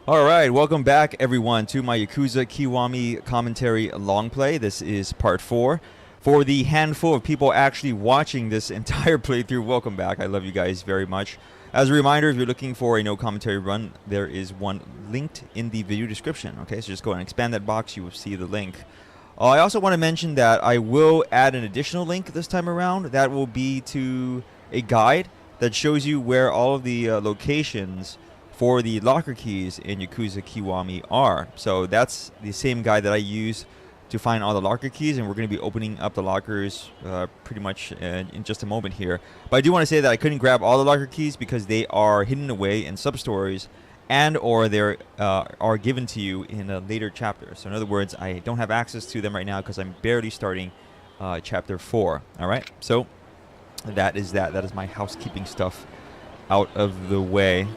All right, welcome back everyone to my Yakuza Kiwami commentary long play. This is part 4. For the handful of people actually watching this entire playthrough, welcome back. I love you guys very much. As a reminder, if you're looking for a no commentary run, there is one linked in the video description. Okay, so just go and expand that box, you will see the link. I also want to mention that I will add an additional link this time around. That will be to a guide that shows you where all of the locations for the locker keys in Yakuza Kiwami are. So that's the same guide that I use to find all the locker keys, and we're going to be opening up the lockers pretty much in just a moment here. But I do want to say that I couldn't grab all the locker keys because they are hidden away in sub-stories and or they are given to you in a later chapter. So in other words, I don't have access to them right now because I'm barely starting chapter 4. All right, so that is that. That is my housekeeping stuff out of the way.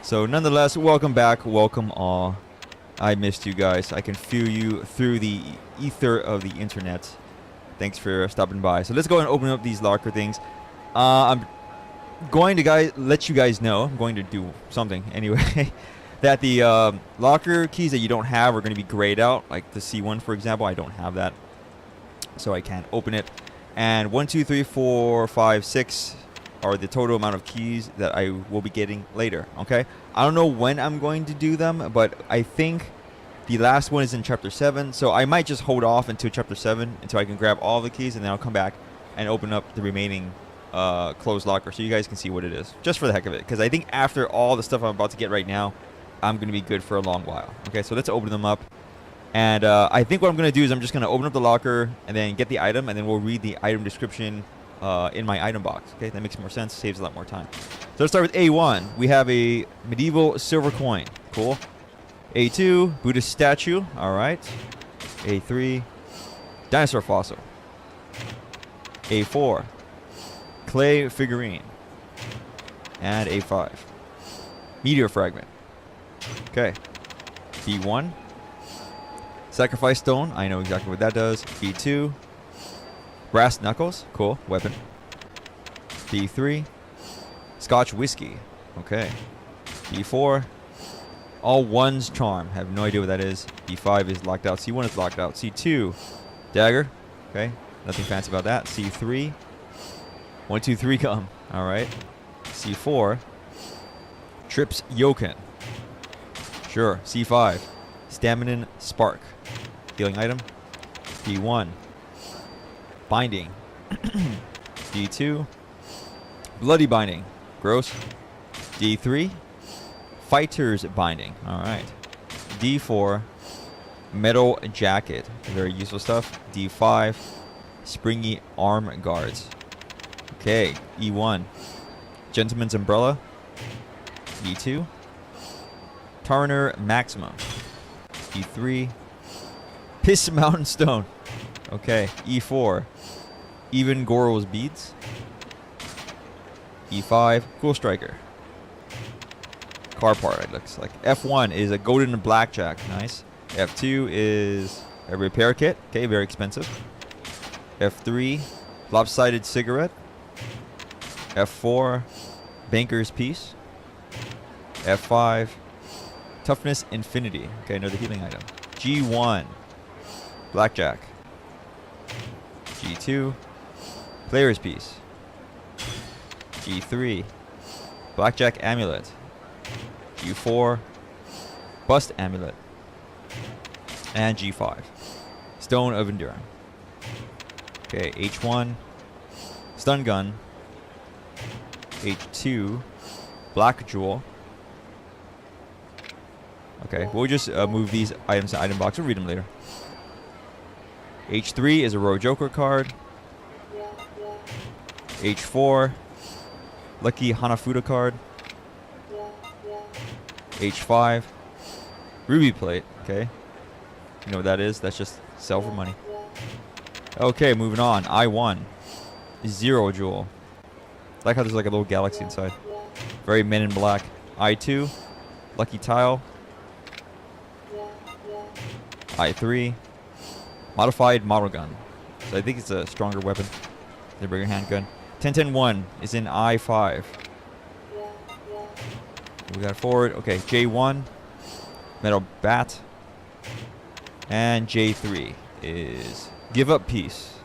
So nonetheless, welcome back, welcome all. I missed you guys. I can feel you through the ether of the internet. Thanks for stopping by. So let's go and open up these locker things. I'm going to let you guys know, I'm going to do something anyway, that the locker keys that you don't have are going to be grayed out. Like the C1, for example, I don't have that, so I can't open it. And 1, 2, 3, 4, 5, 6... are the total amount of keys that I will be getting later, okay? I don't know when I'm going to do them, but I think the last one is in Chapter 7, so I might just hold off until Chapter 7 until I can grab all the keys, and then I'll come back and open up the remaining closed locker so you guys can see what it is, just for the heck of it, because I think after all the stuff I'm about to get right now, I'm going to be good for a long while. Okay, so let's open them up. And I think what I'm going to do is I'm just going to open up the locker and then get the item, and then we'll read the item description in my item box. Okay, that makes more sense, saves a lot more time. So let's start with A1. We have a medieval silver coin. Cool. A2, Buddhist statue. All right. A3, dinosaur fossil. A4, clay figurine. And A5, meteor fragment. Okay. B1, sacrifice stone. I know exactly what that does. B2, brass knuckles. Cool. Weapon. B3, Scotch whiskey. Okay. B4, all one's charm. Have no idea what that is. B5 is locked out. C1 is locked out. C2, dagger. Okay. Nothing fancy about that. C3, 1, 2, 3 gum. All right. C4, trips yoken. Sure. C5, stamina spark. Healing item. B1, binding. D2, bloody binding. Gross. D3, fighter's binding. Alright. D4, metal jacket. Very useful stuff. D5, springy arm guards. Okay. E1, gentleman's umbrella. E2, Tarner maximum. E3, piss mountain stone. Okay. E4, even Goro's beads. E5, cool striker. Car part, it looks like. F1 is a golden blackjack. Nice. F2 is a repair kit. Okay, very expensive. F3, lopsided cigarette. F4, banker's piece. F5, toughness infinity. Okay, another healing item. G1, blackjack. G2, player's piece. G3, blackjack amulet. G4, bust amulet. And G5, stone of endurance. Okay, H1, stun gun. H2, black jewel. Okay, we'll just move these items to item box. We'll read them later. H3 is a Royal Joker card. H4, Lucky Hanafuda card. H5, ruby plate. Okay, you know what that is? That's just sell for money. Okay, moving on. I1, zero jewel. I like how there's like a little galaxy inside. Very Men in Black. I2, lucky tile. I3, modified model gun. So I think it's a stronger weapon. The bigger handgun. 10-10-1 is in I5. We got forward. Okay, J1, Metal Bat. And J3 is Give Up Peace.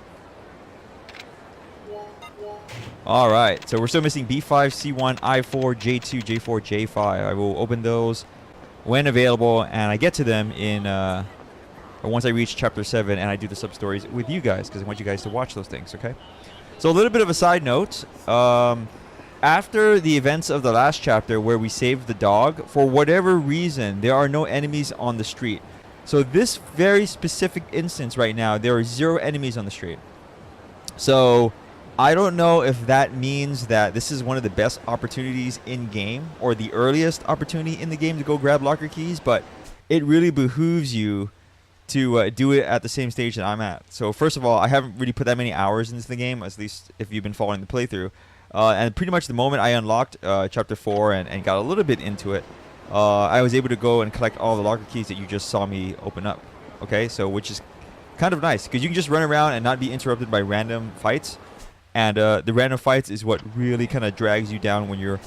All right, so we're still missing B5, C1, I4, J2, J4, J5. I will open those when available, and I get to them in once I reach Chapter 7, and I do the sub-stories with you guys, because I want you guys to watch those things, okay? So a little bit of a side note. After the events of the last chapter where we saved the dog, for whatever reason, there are no enemies on the street. So this very specific instance right now, there are 0 enemies on the street. So I don't know if that means that this is one of the best opportunities in game, or the earliest opportunity in the game to go grab locker keys, but it really behooves you to do it at the same stage that I'm at. So first of all, I haven't really put that many hours into the game, at least if you've been following the playthrough. And pretty much the moment I unlocked Chapter 4 and got a little bit into it, I was able to go and collect all the locker keys that you just saw me open up. Okay, so which is kind of nice, because you can just run around and not be interrupted by random fights. And the random fights is what really kind of drags you down when you're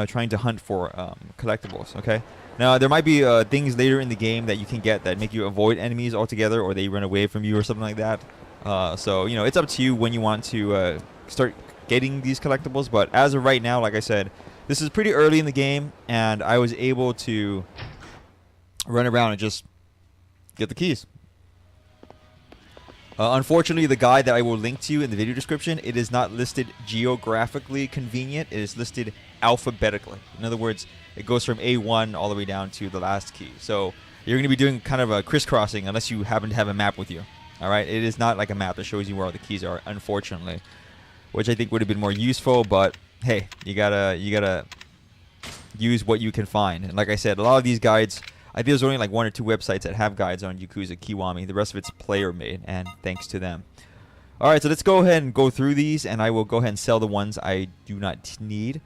trying to hunt for collectibles, okay? Now, there might be things later in the game that you can get that make you avoid enemies altogether, or they run away from you or something like that. So, you know, it's up to you when you want to start getting these collectibles. But as of right now, like I said, this is pretty early in the game, and I was able to run around and just get the keys. Unfortunately, the guide that I will link to in the video description, it is not listed geographically convenient. It is listed alphabetically. In other words, it goes from A1 all the way down to the last key. So you're going to be doing kind of a crisscrossing unless you happen to have a map with you. All right, it is not like a map that shows you where all the keys are, unfortunately, which I think would have been more useful. But hey, you gotta use what you can find. And like I said, a lot of these guides, I think there's only like 1 or 2 websites that have guides on Yakuza Kiwami. The rest of it's player made, and thanks to them. All right, so let's go ahead and go through these, and I will go ahead and sell the ones I do not need.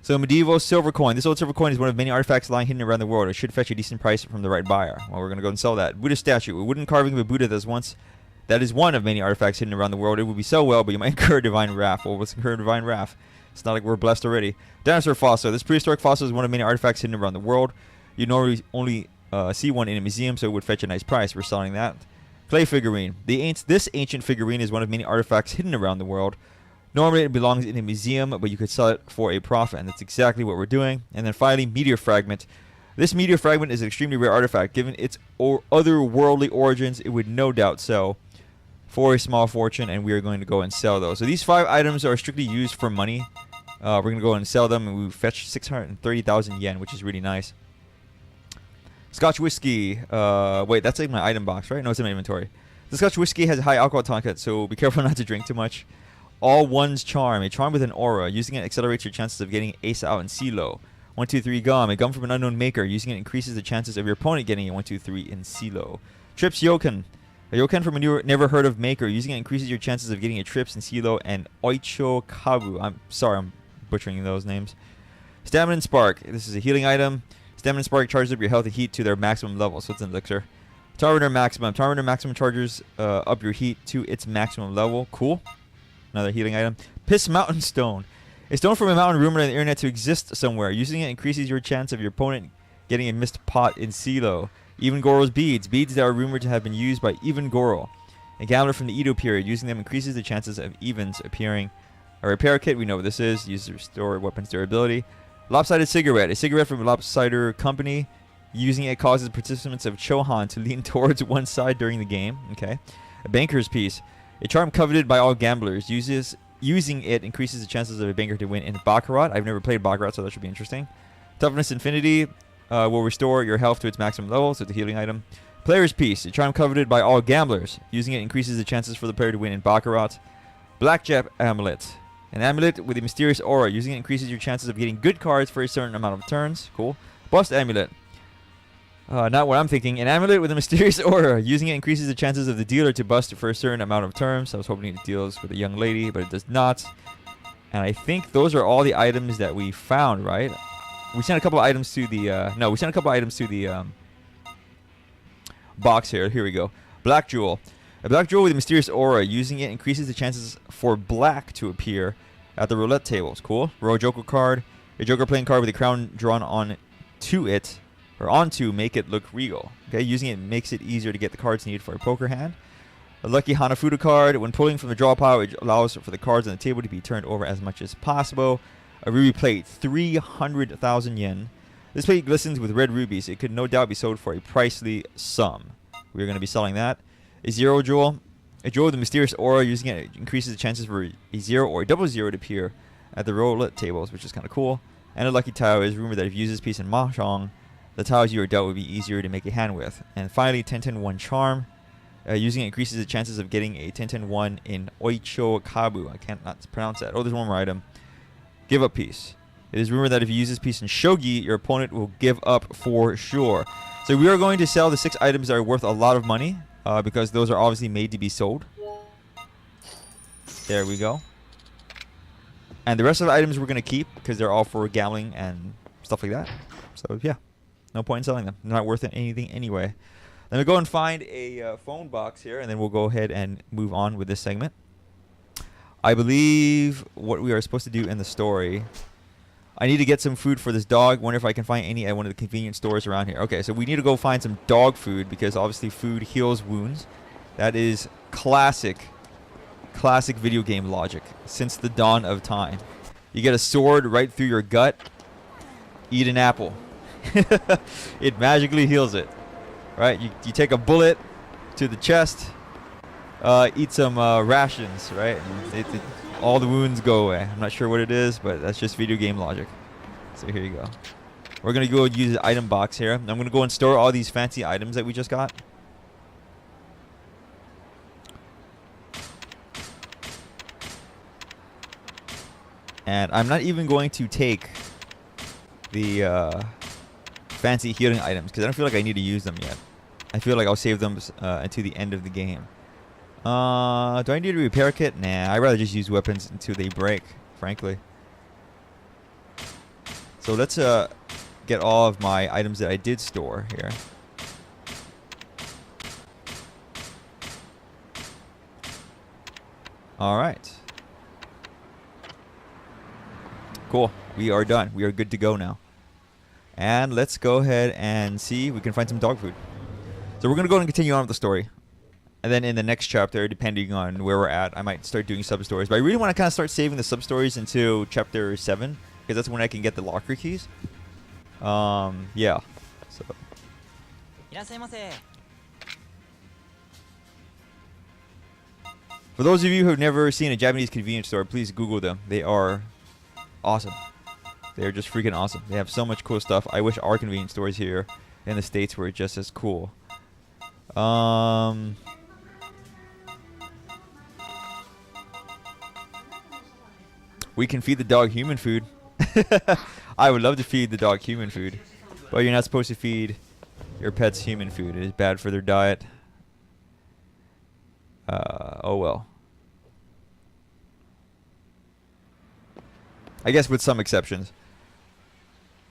So medieval silver coin. This old silver coin is one of many artifacts lying hidden around the world. It should fetch a decent price from the right buyer. Well, we're going to go and sell that. Buddha statue. A wooden carving of a Buddha that is one of many artifacts hidden around the world. It would be so well, but you might incur divine wrath. Well, what's incur divine wrath? It's not like we're blessed already. Dinosaur fossil. This prehistoric fossil is one of many artifacts hidden around the world. You normally only see one in a museum, so it would fetch a nice price. We're selling that. Clay figurine. This ancient figurine is one of many artifacts hidden around the world. Normally it belongs in a museum, but you could sell it for a profit, and that's exactly what we're doing. And then finally, meteor fragment. This meteor fragment is an extremely rare artifact. Given its otherworldly origins, it would no doubt sell for a small fortune, and we are going to go and sell those. So these 5 items are strictly used for money. We're going to go and sell them, and we fetch 630,000 yen, which is really nice. Scotch whiskey. Wait, that's like my item box, right? No, it's in my inventory. The Scotch whiskey has a high alcohol content, so be careful not to drink too much. All One's Charm. A charm with an aura. Using it accelerates your chances of getting ace out in CeeLo. 1, 2, 3 gum. A gum from an unknown maker. Using it increases the chances of your opponent getting a 1, 2, 3 in CeeLo. Trips Yoken. A Yoken from a never heard of maker. Using it increases your chances of getting a Trips in CeeLo and Oicho Kabu. I'm sorry, I'm butchering those names. Stamina and Spark. This is a healing item. Stamina and Spark charges up your health and heat to their maximum level, so it's an elixir. Targeter Maximum. Targeter Maximum charges up your heat to its maximum level. Cool. Another healing item. Piss Mountain Stone. A stone from a mountain rumored on the internet to exist somewhere. Using it increases your chance of your opponent getting a missed pot in CeeLo. Even Goro's beads. Beads that are rumored to have been used by Even Goro. A gambler from the Edo period. Using them increases the chances of evens appearing. A repair kit. We know what this is. Used to restore weapons durability. Lopsided cigarette. A cigarette from a lopsider company. Using it causes participants of Chohan to lean towards one side during the game. Okay. A banker's piece. A charm coveted by all gamblers. Using it increases the chances of a banker to win in Baccarat. I've never played Baccarat, so that should be interesting. Toughness Infinity will restore your health to its maximum level, so it's a healing item. Player's Piece. A charm coveted by all gamblers. Using it increases the chances for the player to win in Baccarat. Blackjack Amulet. An amulet with a mysterious aura. Using it increases your chances of getting good cards for a certain amount of turns. Cool. Bust Amulet. Not what I'm thinking. An amulet with a mysterious aura. Using it increases the chances of the dealer to bust for a certain amount of turns. I was hoping it deals with a young lady, but it does not. And I think those are all the items that we found, right? We sent a couple of items to the... no, we sent a couple of items to the box here. Here we go. Black Jewel. A black jewel with a mysterious aura. Using it increases the chances for black to appear at the roulette tables. Cool. Royal Joker card. A Joker playing card with a crown drawn on to it. or onto make it look regal. Okay, using it makes it easier to get the cards needed for a poker hand. A lucky Hanafuda card. When pulling from the draw pile, it allows for the cards on the table to be turned over as much as possible. A ruby plate, 300,000 yen. This plate glistens with red rubies. It could no doubt be sold for a pricely sum. We're going to be selling that. A zero jewel. A jewel with a mysterious aura. Using it increases the chances for a zero or a double zero to appear at the roulette tables, which is kind of cool. And a lucky tile is rumored that if you use this piece in Mahjong, the tiles you are dealt would be easier to make a hand with. And finally, 10-10-1 charm. Using it increases the chances of getting a 10-10-1 in Oicho Kabu. I can't not pronounce that. Oh, there's one more item. Give up piece. It is rumored that if you use this piece in Shogi, your opponent will give up for sure. So we are going to sell the 6 items that are worth a lot of money, because those are obviously made to be sold. There we go. And the rest of the items we're going to keep because they're all for gambling and stuff like that. So yeah, no point in selling them. They're not worth anything anyway. Let me go and find a phone box here, and then we'll go ahead and move on with this segment. I believe what we are supposed to do in the story. I need to get some food for this dog. Wonder if I can find any at one of the convenience stores around here. Okay, so we need to go find some dog food because obviously food heals wounds. That is classic video game logic since the dawn of time. You get a sword right through your gut. Eat an apple. It magically heals it. Right? You take a bullet to the chest. Eat some rations, right? All the wounds go away. I'm not sure what it is, but that's just video game logic. So here you go. We're going to go use the item box here. I'm going to go and store all these fancy items that we just got. And I'm not even going to take the fancy healing items because I don't feel like I need to use them yet. I feel like I'll save them until the end of the game. Do I need a repair kit? Nah, I'd rather just use weapons until they break, frankly. So let's get all of my items that I did store here. All right. Cool. We are done. We are good to go now. And let's go ahead and see if we can find some dog food. So we're going to go and continue on with the story. And then in the next chapter, depending on where we're at, I might start doing sub-stories. But I really want to kind of start saving the sub-stories until chapter 7. Because that's when I can get the locker keys. Yeah. So. For those of you who have never seen a Japanese convenience store, please Google them. They are awesome. They're just freaking awesome. They have so much cool stuff. I wish our convenience stores here in the States were just as cool. We can feed the dog human food. I would love to feed the dog human food. But you're not supposed to feed your pets human food. It is bad for their diet. Oh well. I guess with some exceptions.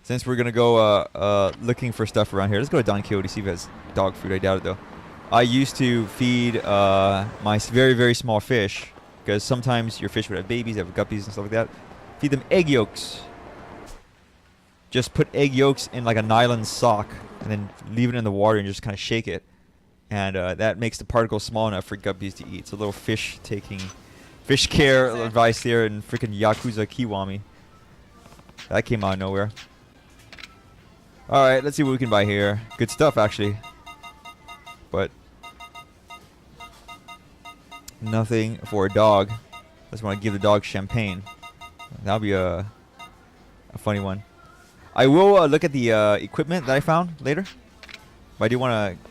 Since we're going to go looking for stuff around here. Let's go to Don Quixote, see if it has dog food. I doubt it though. I used to feed my very, very small fish. Because sometimes your fish would have babies, have guppies and stuff like that. Feed them egg yolks. Just put egg yolks in like a nylon sock. And then leave it in the water and just kind of shake it. And that makes the particles small enough for guppies to eat. So a little fish care advice there in freaking Yakuza Kiwami. That came out of nowhere. Alright, let's see what we can buy here. Good stuff, actually. But nothing for a dog. Just want to give the dog champagne. That'll be a funny one. I will look at the equipment that I found later. But I do want to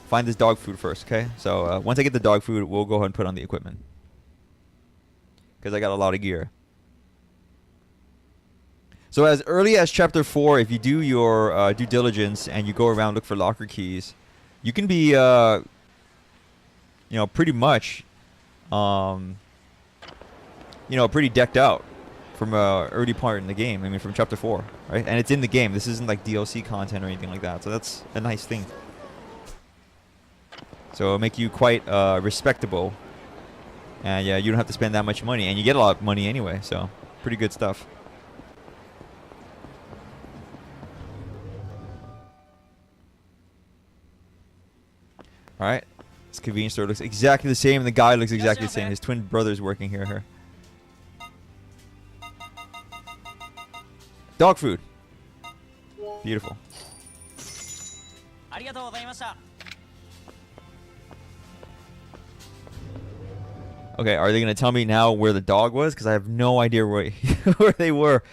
find this dog food first, okay? So once I get the dog food, we'll go ahead and put on the equipment. Because I got a lot of gear. So as early as chapter 4, if you do your due diligence and you go around look for locker keys, you can be, pretty much, pretty decked out from an early part in the game. I mean, from chapter 4, right? And it's in the game. This isn't like DLC content or anything like that. So that's a nice thing. So it'll make you quite respectable. And yeah, you don't have to spend that much money. And you get a lot of money anyway. So pretty good stuff. All right. This convenience store looks exactly the same, and the guy looks exactly the same. His twin brother's working here. Dog food. Beautiful. Okay, are they going to tell me now where the dog was? Because I have no idea where, where they were.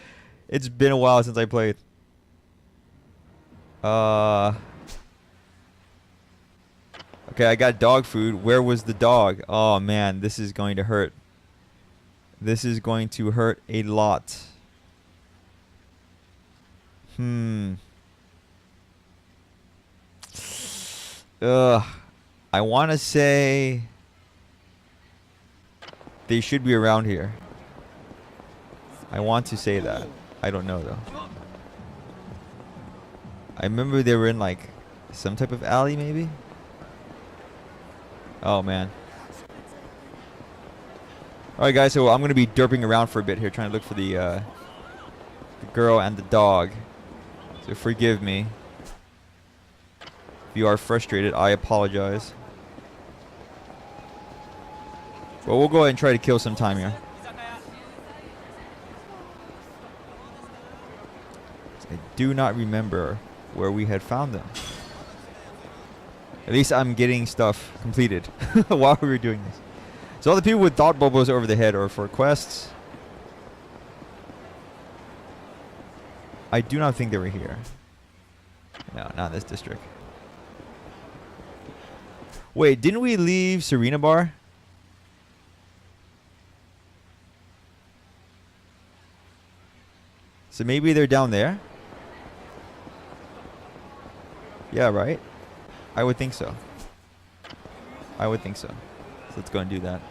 It's been a while since I played. Okay, I got dog food. Where was the dog? Oh, man, this is going to hurt. This is going to hurt a lot. Ugh. I want to say they should be around here. I want to say that. I don't know, though. I remember they were in, like, some type of alley, maybe? Oh, man. Alright, guys, so I'm going to be derping around for a bit here, trying to look for the girl and the dog. So forgive me. If you are frustrated, I apologize. Well, we'll go ahead and try to kill some time here. I do not remember where we had found them. At least I'm getting stuff completed while we were doing this. So all the people with thought bubbles over the head are for quests. I do not think they were here. No, not in this district. Wait, didn't we leave Serena Bar? So maybe they're down there? Yeah, right? I would think so. I would think so. So let's go and do that.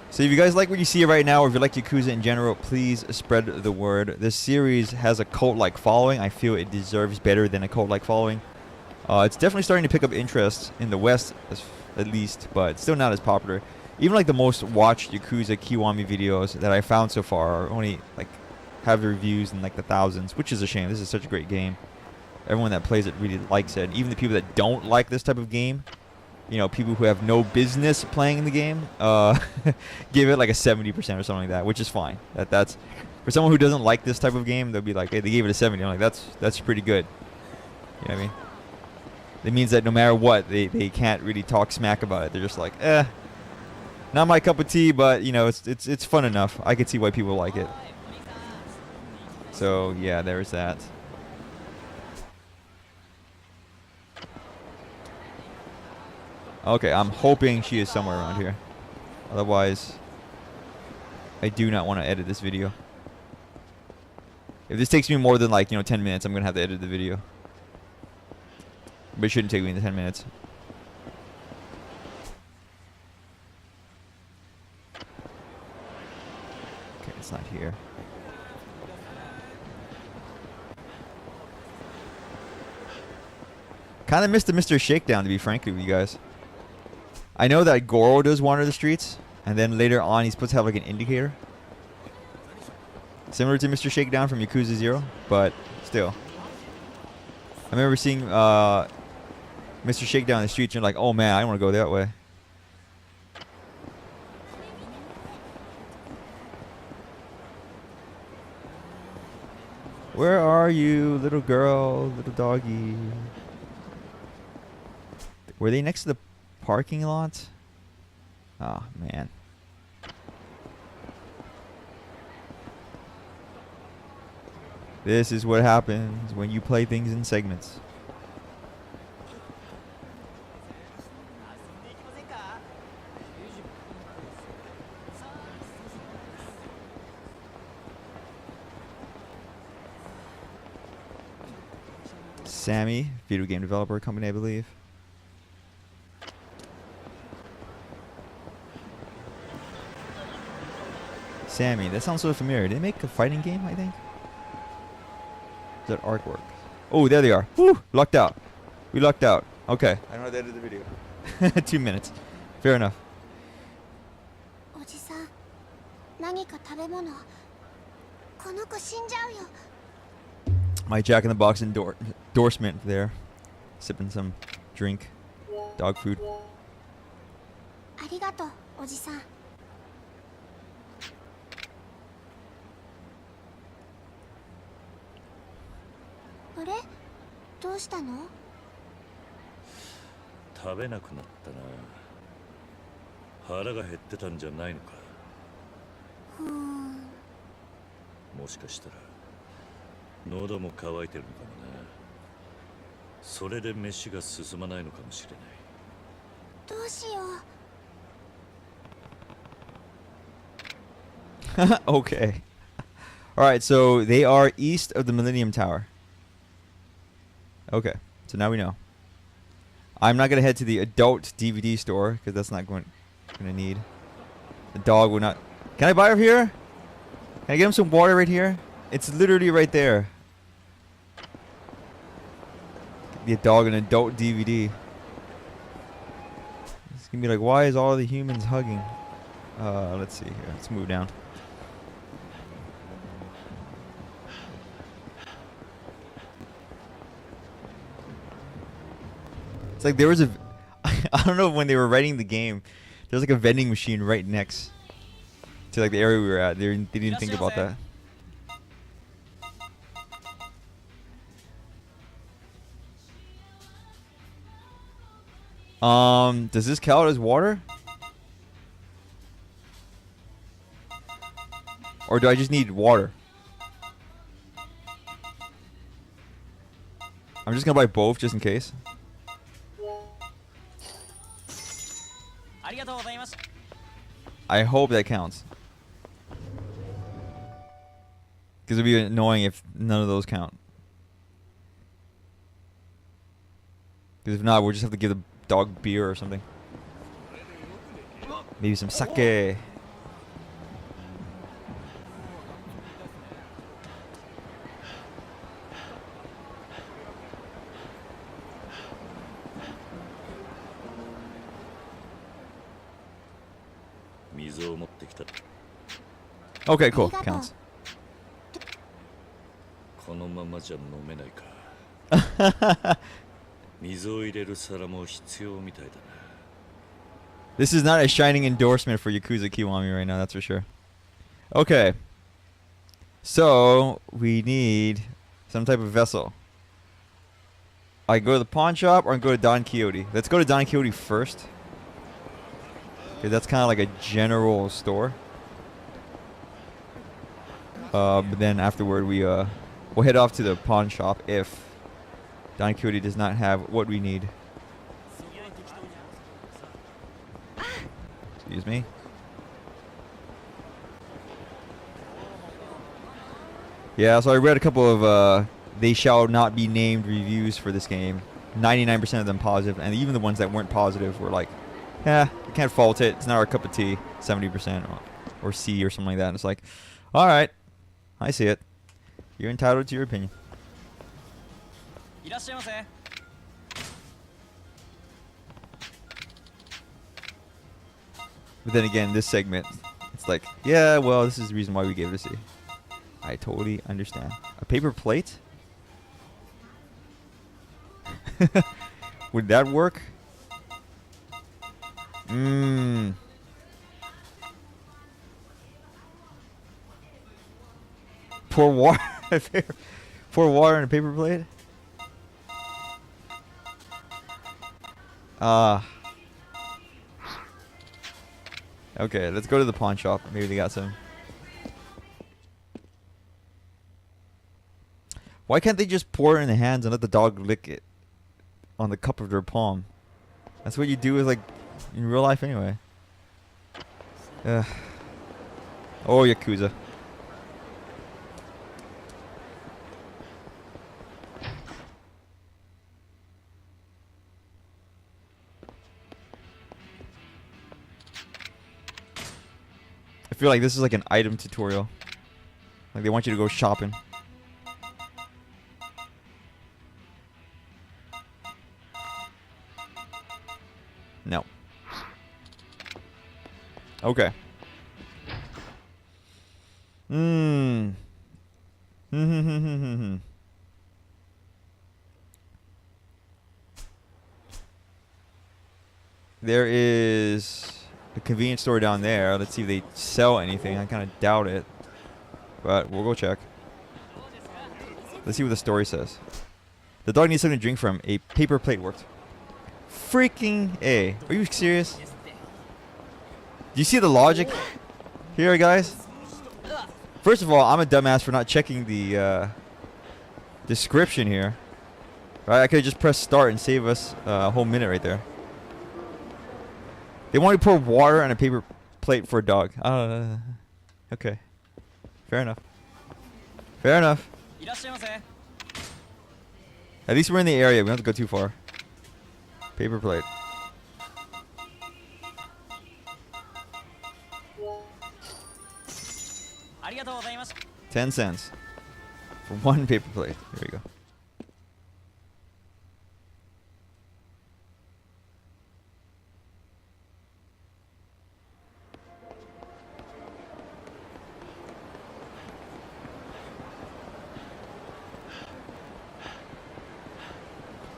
So if you guys like what you see right now, or if you like Yakuza in general, please spread the word. This series has a cult-like following. I feel it deserves better than a cult-like following. It's definitely starting to pick up interest in the West, at least, but still not as popular. Even like the most watched Yakuza Kiwami videos that I found so far are only like have reviews in like the thousands, which is a shame. This is such a great game. Everyone that plays it really likes it. And even the people that don't like this type of game, you know, people who have no business playing the game, give it like a 70% or something like that, which is fine. That's for someone who doesn't like this type of game, they'll be like, hey, they gave it a 70. I'm like, that's pretty good. You know what I mean? It means that no matter what, they can't really talk smack about it. They're just like, not my cup of tea, but you know, it's fun enough. I can see why people like it. So yeah, there's that. Okay, I'm hoping she is somewhere around here. Otherwise, I do not want to edit this video. If this takes me more than like, 10 minutes, I'm going to have to edit the video. But it shouldn't take me the 10 minutes. Okay, it's not here. Kind of missed the Mr. Shakedown, to be frank with you guys. I know that Goro does wander the streets, and then later on he's supposed to have like an indicator. Similar to Mr. Shakedown from Yakuza 0, but still. I remember seeing Mr. Shakedown in the streets, and you're like, oh man, I don't want to go that way. Where are you, little girl, little doggy? Were they next to the parking lot? Oh, man. This is what happens when you play things in segments. Sammy, video game developer company, I believe. Sammy, that sounds so familiar. Did they make a fighting game, I think? Is that artwork? Oh, there they are. Woo! Lucked out. We lucked out. Okay. I don't know how to edit the video. 2 minutes. Fair enough. My Jack in the Box endorsement there. Sipping some drink. Dog food. ありがとう、おじさん。あれ？どうしたの？食べなくなったな。腹が減ってたんじゃないのか。もしかしたら喉も渇いてるのかもな。それで飯が進まないのかもしれない。どうしよう。Okay. Alright, so they are east of the Millennium Tower. Okay, so now we know. I'm not going to head to the adult DVD store, because that's not going to need. The dog will not... Can I buy her here? Can I get him some water right here? It's literally right there. Get a dog an adult DVD. It's going to be like, why is all the humans hugging? Let's see here. Let's move down. It's like there was a... I don't know when they were writing the game. There's like a vending machine right next to like the area we were at. They didn't think about that. Does this count as water? Or do I just need water? I'm just gonna buy both just in case. I hope that counts. Because it'd be annoying if none of those count. Because if not, we'll just have to give the dog beer or something. Maybe some sake. Okay, cool. Counts. このままじゃ飲めないか。水を入れる皿も必要みたいだな。This is not a shining endorsement for Yakuza Kiwami right now, that's for sure. Okay. So, we need some type of vessel. I can go to the pawn shop or I can go to Don Quixote. Let's go to Don Quixote first. Okay, that's kind of like a general store. But then afterward, we'll head off to the pawn shop if Don Quixote does not have what we need. Excuse me. Yeah, so I read a couple of they shall not be named reviews for this game. 99% of them positive, and even the ones that weren't positive were like, yeah, you can't fault it. It's not our cup of tea. 70% or C or something like that. And it's like, all right, I see it. You're entitled to your opinion. But then again, this segment, it's like, yeah, well, this is the reason why we gave it a C. I totally understand. A paper plate? Would that work? Mmm. Pour water. Pour water in a paper plate. Okay, let's go to the pawn shop. Maybe they got some. Why can't they just pour it in the hands and let the dog lick it on the cup of their palm? That's what you do with like in real life anyway. Oh, Yakuza. I feel like this is like an item tutorial. Like they want you to go shopping. No. Okay. There is a convenience store down there. Let's see if they sell anything. I kind of doubt it. But we'll go check. Let's see what the story says. The dog needs something to drink from. A paper plate worked. Freaking A. Are you serious? Do you see the logic here, guys? First of all, I'm a dumbass for not checking the description here. Right? I could just press start and save us a whole minute right there. They want to pour water on a paper plate for a dog. Okay. Fair enough. Fair enough. At least we're in the area. We don't have to go too far. Paper plate. $0.10 for one paper plate. Here we go.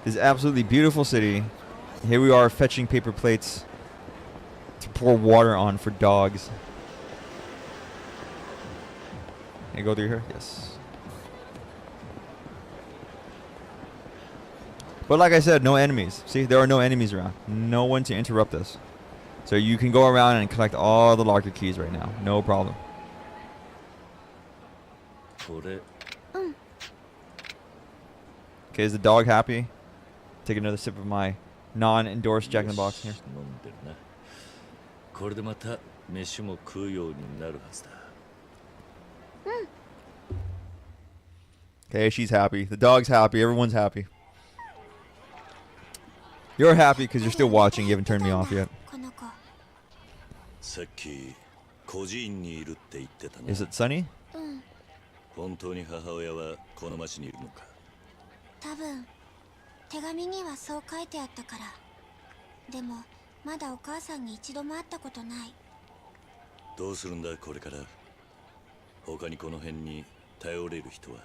This absolutely beautiful city. Here we are fetching paper plates to pour water on for dogs. Can I go through here? Yes. But like I said, no enemies. See, there are no enemies around. No one to interrupt us. So you can go around and collect all the locker keys right now. No problem. Okay, is the dog happy? Take another sip of my non-endorsed Jack in the Box here. Okay, she's happy. The dog's happy. Everyone's happy. You're happy because you're still watching. You haven't turned me off yet. Is it sunny? 本当に母親はこの町にいるのか多分手紙にはそう書いてあったからでもまだお母さんに一度も会ったことないどうするんだこれから他にこの辺に頼れる人は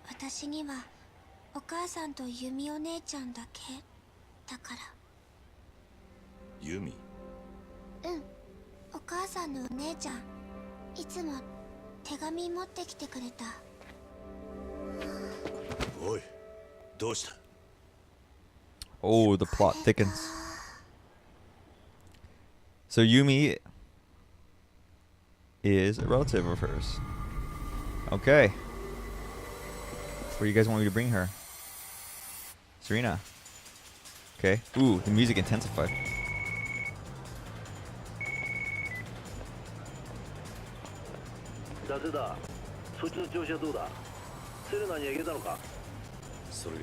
私にはお母さんとユミお姉ちゃんだけだからユミうんお母さんのお姉ちゃんいつも手紙持ってきてくれたおいどうした Oh, the plot thickens. So Yumi is a relative of hers. Okay. Where do you guys want me to bring her? Serena. Okay. Ooh, the music intensified. 伊達だそっちの調子はどうだセレナには行けたのかそれが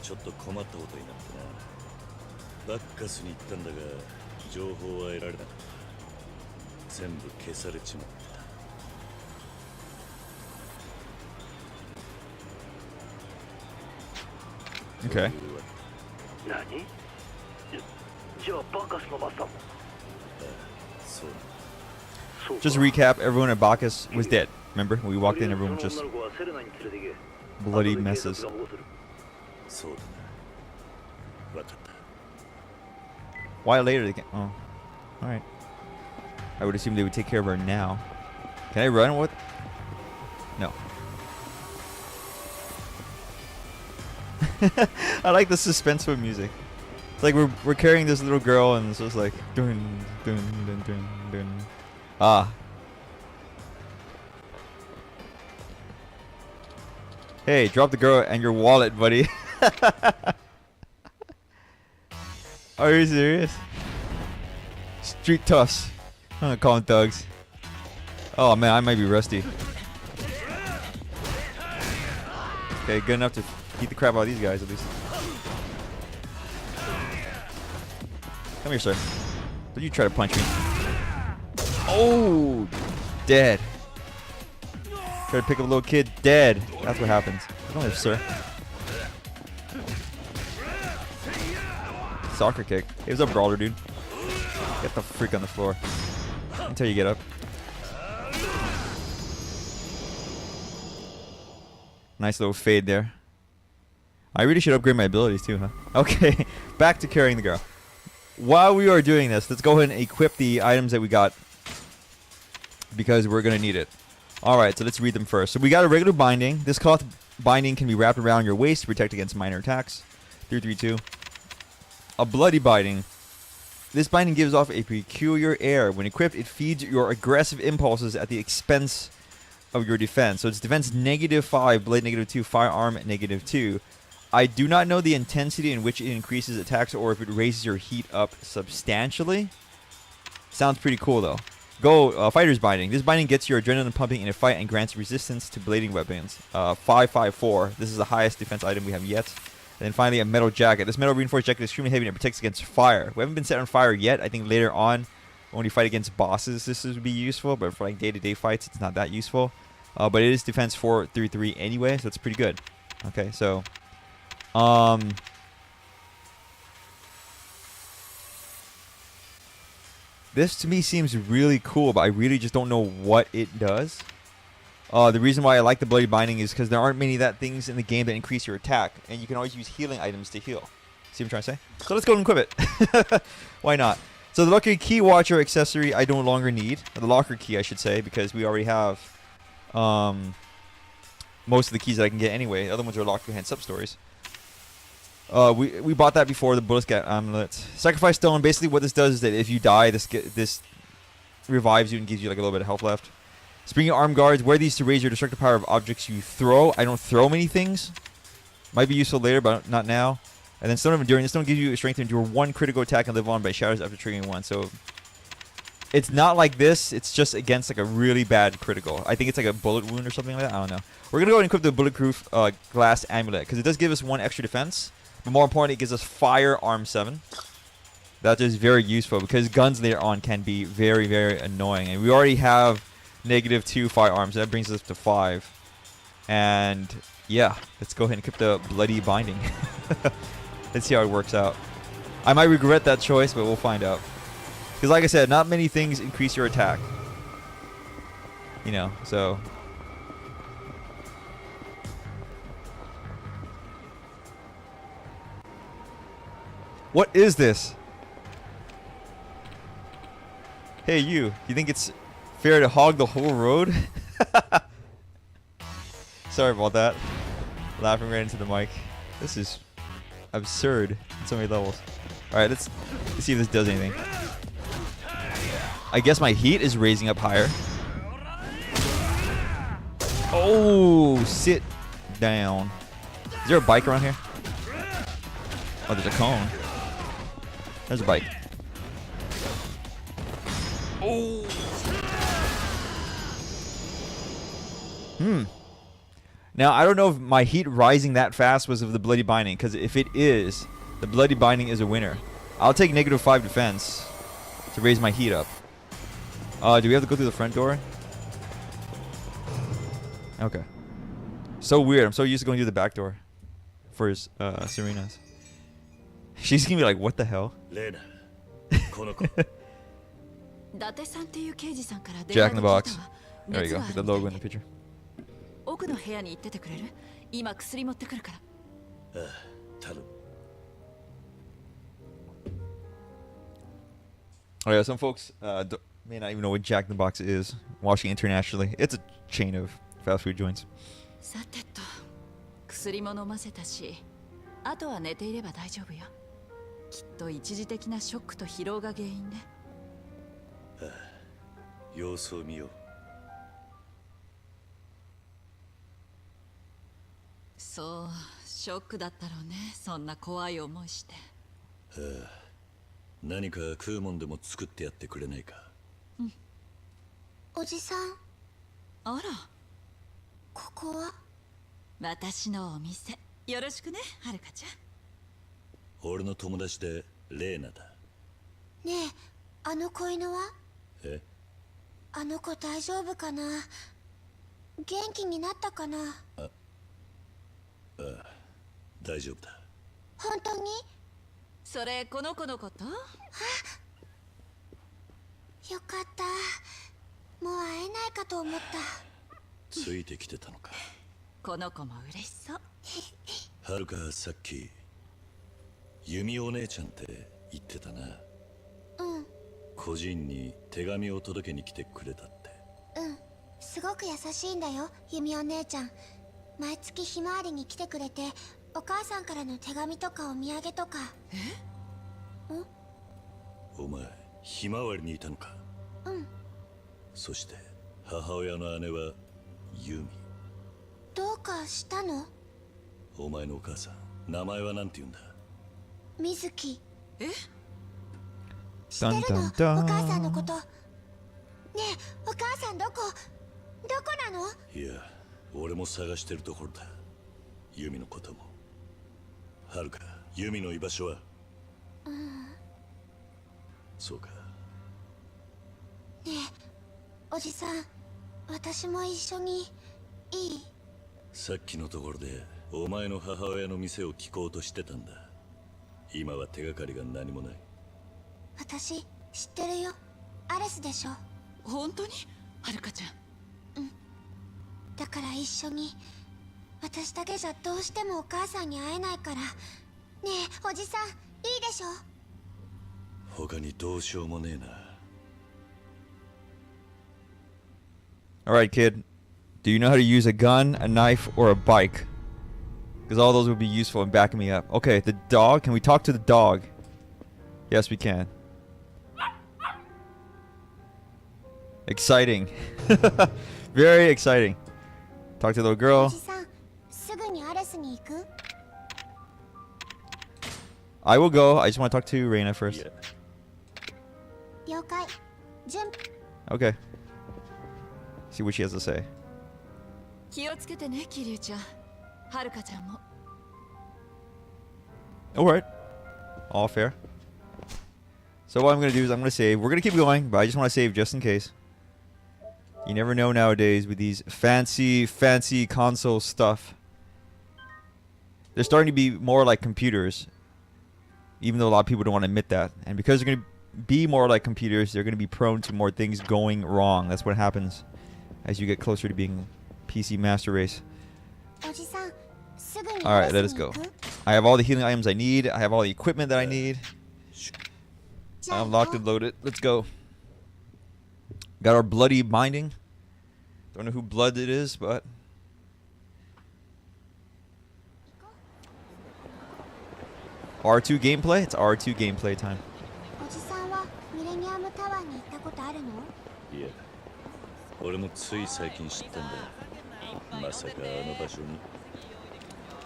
ちょっと困ったことになってなバッカスに行ったんだが情報は得られなかった全部消されちまった Okay. 何じゃあバッカスのマスターもそう Just to recap, everyone at Bacchus was dead. Remember? When we walked in, everyone was just bloody messes. そうだな分かった Why later? They can oh. Alright. I would assume they would take care of her now. Can I run? What? No. I like the suspenseful music. It's like we're carrying this little girl and it's just like dun dun dun dun dun. Ah. Hey, drop the girl and your wallet, buddy. Are you serious? Street toughs. I'm gonna call them thugs. Oh man, I might be rusty. Okay, good enough to beat the crap out of these guys at least. Come here, sir. Don't you try to punch me. Oh, dead. Try to pick up a little kid, dead. That's what happens. Come here, sir. Soccer kick. Hey, what's up, brawler, dude? Get the freak on the floor until you get up. Nice little fade there. I really should upgrade my abilities too, huh? Okay, back to carrying the girl. While we are doing this, let's go ahead and equip the items that we got because we're going to need it. Alright, so let's read them first. So we got a regular binding. This cloth binding can be wrapped around your waist to protect against minor attacks. 332. A bloody binding. This binding gives off a peculiar air. When equipped, it feeds your aggressive impulses at the expense of your defense. So it's defense -5, blade -2, firearm -2. I do not know the intensity in which it increases attacks or if it raises your heat up substantially. Sounds pretty cool though. Go, fighter's binding. This binding gets your adrenaline pumping in a fight and grants resistance to blading weapons. 554. This is the highest defense item we have yet. And then finally a metal jacket. This metal reinforced jacket is extremely heavy and it protects against fire. We haven't been set on fire yet. I think later on when you fight against bosses this would be useful, but for like day-to-day fights it's not that useful. But it is defense 433 anyway, so it's pretty good. Okay, so this to me seems really cool, but I really just don't know what it does. The reason why I like the bloody binding is because there aren't many things in the game that increase your attack, and you can always use healing items to heal. See what I'm trying to say? So let's go and equip it. Why not? So the lucky key watcher accessory I no longer need. The locker key I should say, because we already have most of the keys that I can get anyway. The other ones are locked behind sub-stories. We bought that before the bullet scat amulet. Sacrifice stone. Basically, what this does is that if you die, this revives you and gives you like a little bit of health left. Springy arm guards. Wear these to raise your destructive power of objects you throw. I don't throw many things. Might be useful later, but not now. And then stone of endurance. This stone gives you strength to endure 1 critical attack and live on by shatters after triggering 1. So it's not like this. It's just against like a really bad critical. I think it's like a bullet wound or something like that. I don't know. We're gonna go and equip the bulletproof glass amulet because it does give us 1 extra defense. But more importantly, it gives us firearm 7. That is very useful because guns later on can be very, very annoying. And we already have -2 firearms. So that brings us to 5. And yeah, let's go ahead and equip the bloody binding. Let's see how it works out. I might regret that choice, but we'll find out. Because like I said, not many things increase your attack. You know, so... What is this? Hey you think it's fair to hog the whole road? Sorry about that. Laughing right into the mic. This is absurd in so many levels. Alright, let's see if this does anything. I guess my heat is raising up higher. Oh, sit down. Is there a bike around here? Oh, there's a cone. There's a bike. Oh. Now, I don't know if my heat rising that fast was of the bloody binding, because if it is, the bloody binding is a winner. I'll take -5 defense to raise my heat up. Do we have to go through the front door? Okay. So weird. I'm so used to going through the back door for Serena's. She's gonna be like, what the hell? Jack in the Box. There you go. Get the logo in the picture. Oh yeah, some folks may not even know what Jack in the Box is. Watching internationally, it's a chain of fast food joints. さてと、薬も飲ませたし、あとは寝ていれば大丈夫よ。きっと一時的なショックと疲労が原因ね。様子を見よう。そう、ショックだったろうね。そんな怖い思いして。何か食うもんでも作ってやってくれないか。おじさん、あら、ここは？私のお店。よろしくね、はるかちゃん。俺の友達でレーナだ。ねえ、あの子犬は？え？あの子大丈夫かな？元気になったかな？ああ、大丈夫だ。本当に？それこの子のこと？よかった。もう会えないかと思った。ついてきてたのか。この子も嬉しそう。はるかさっき弓お姉ちゃんって言ってたな。うん。個人に手紙を届けに来てくれたって。うん。すごく優しいんだよ、弓お姉ちゃん。毎月ひまわりに来てくれて、お母さんからの手紙とかお土産とか。お前ひまわりにいたのか。うん。そして母親の姉はユミ。どうかしたの？お前のお母さん名前はなんて言うんだ？水木。え？知ってるの？お母さんのこと。ねえ、お母さんどこなの？いや、俺も探してるところだ。ユミのことも。はるか、ユミの居場所は？そうか。ねえ、おじさん、私も一緒にいい？さっきのところでお前の母親の店を聞こうとしてたんだ。今は手がかりが何もない。私知ってるよ。アレスでしょ。本当に？はるかちゃん。だから一緒に。私だけじゃどうしてもお母さんに会えないから。ねえ、おじさん、いいでしょ？他にどうしようもねえな。Alright, kid. Do you know how to use a gun, a knife, or a bike? Because all those would be useful in backing me up. Okay, the dog. Can we talk to the dog? Yes, we can. Exciting. Very exciting. Talk to the little お girl. じさん、すぐにアレスに行く？ I will go. I just want to talk to Reina い first. や、了解。準 Okay. See what she has to say. 気をつけてね、キリュウちゃん。はるかちゃんも。Alright. All fair. So what I'm going to do is I'm going to save. We're going to keep going, but I just want to save just in case. You never know nowadays with these fancy console stuff. They're starting to be more like computers. Even though a lot of people don't want to admit that. And because they're going to be more like computers, they're going to be prone to more things going wrong. That's what happens as you get closer to being PC Master Race. おじさん、すぐに Alright, ア let レ us スに go. 行く？ I have all the healing items I need. I have all the equipment that I need. じゃあ I'm locked and loaded. Let's go. Got our bloody binding. Don't know who blood it is, but R2 gameplay. It's R2 gameplay time. おじさんはミレニアムタワーに行ったことあるの？いや、俺もつい最近知ったんだ。まさかあの場所に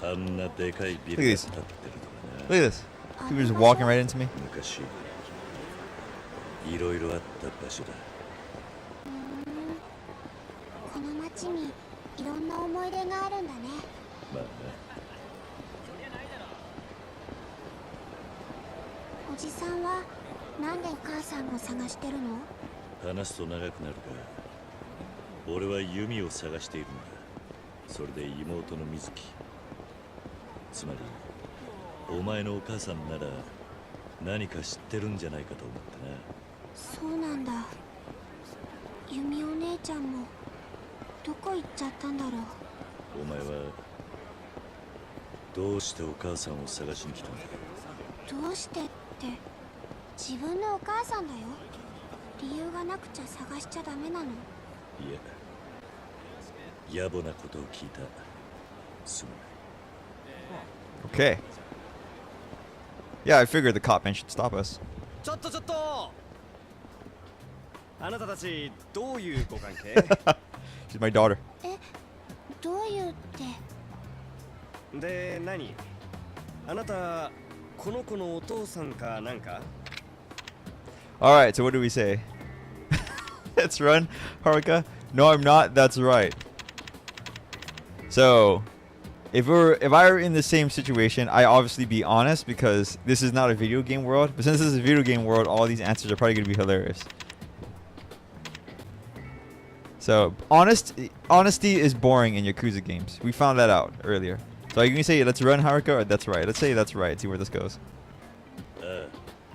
あんなでかいビルが建ってるとか Look at this. People just walking right into me. な。昔いろいろあった場所だ。この街にいろんな思い出があるんだね。まあおじさんはなんでお母さんを探してるの？な、話すと長くなるが、俺は弓を探しているんだ。それで妹の水木、つまりお前のお母さんなら何か知ってるんじゃないかと思ってな。そうなんだ。弓お姉ちゃんもどこ行っちゃったんだろう。お前はどうしてお母さんを探しに来たんだ？どうしてって自分のお母さんだよ。理由がなくちゃ探しちゃダメなの。いや、野暮なことを聞いた。すまない。Okay. Yeah, I figured the cop man should stop us. ちょっとあなたたちどういうご関係？ She's my daughter. どういうってで、何？あなたこの子のお父さんかなんか？ Alright, so what do we say? Let's run, Haruka. No, I'm not. That's right. So, if I were in the same situation, I obviously be honest because this is not a video game world. But since this is a video game world, all these answers are probably going to be hilarious. So, honesty is boring in Yakuza games. We found that out earlier. So you can say let's run, Haruka, or that's right. Let's say that's right. See where this goes. ああ、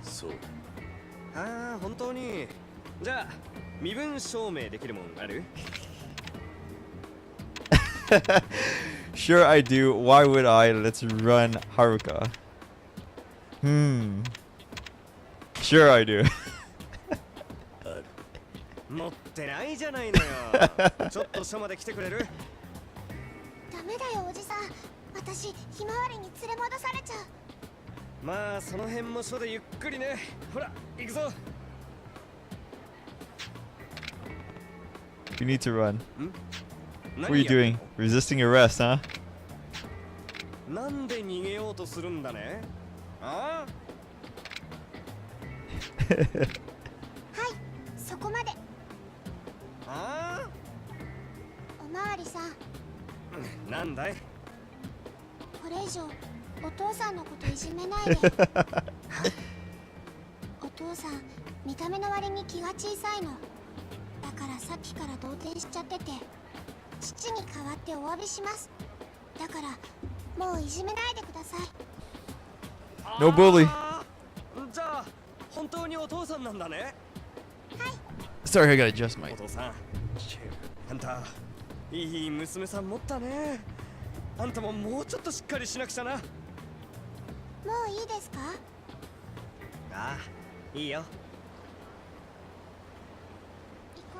そう。ああ、本当に。じゃあ身分証明できるもんある？ Sure I do. Why would I? Let's run Haruka. Sure I do. 持ってないじゃないのよちょっと署まで来てくれるダメだよおじさん。私ひまわりに連れ戻されちゃう。まあその辺も署でゆっくりねほら行くぞ You need to run. 何 What are you doing? Resisting arrest, huh? なんで逃げようとするんだねあはい、そこまで。あおまわりさん、なんだいこれ以上お父さんのこといじめないで。お父さん見た目の割に気が小さいの。だからさっきから動転しちゃってて、父に代わってお詫びします。だからもういじめないでください。 No bully. じゃあ本当にお父さんなんだね Sorry, I gotta adjust my. お父さんあんたいい娘さん持ったねあんたももうちょっとしっかりしなくちゃなもういいですか？ああいいよ行こ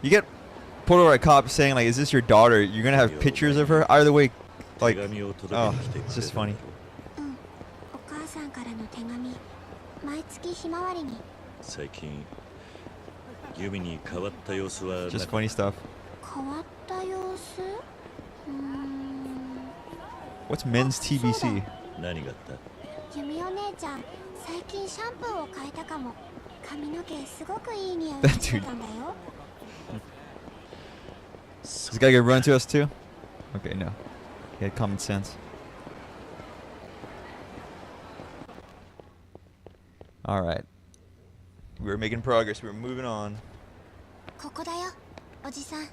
う。 You get pulled over by a cop saying like, "Is this your daughter?" You're gonna have pictures of her. Either way, 手 like, 紙を届け oh, に来てくれ it's た just funny. お母さんからの手紙、毎月ひまわりに。最近ユミに変わった様子はな Just く funny stuff. 変わった様子？What's men's TBC? 何があったユミお姉ちゃん、最近シャンプーを変えたかも。髪の毛すごくいい匂いがしてたんだよ。 Does this guy get run to us too? Okay, no. He had common sense. All right. We were making progress. We were moving on. ここだよ、おじさん。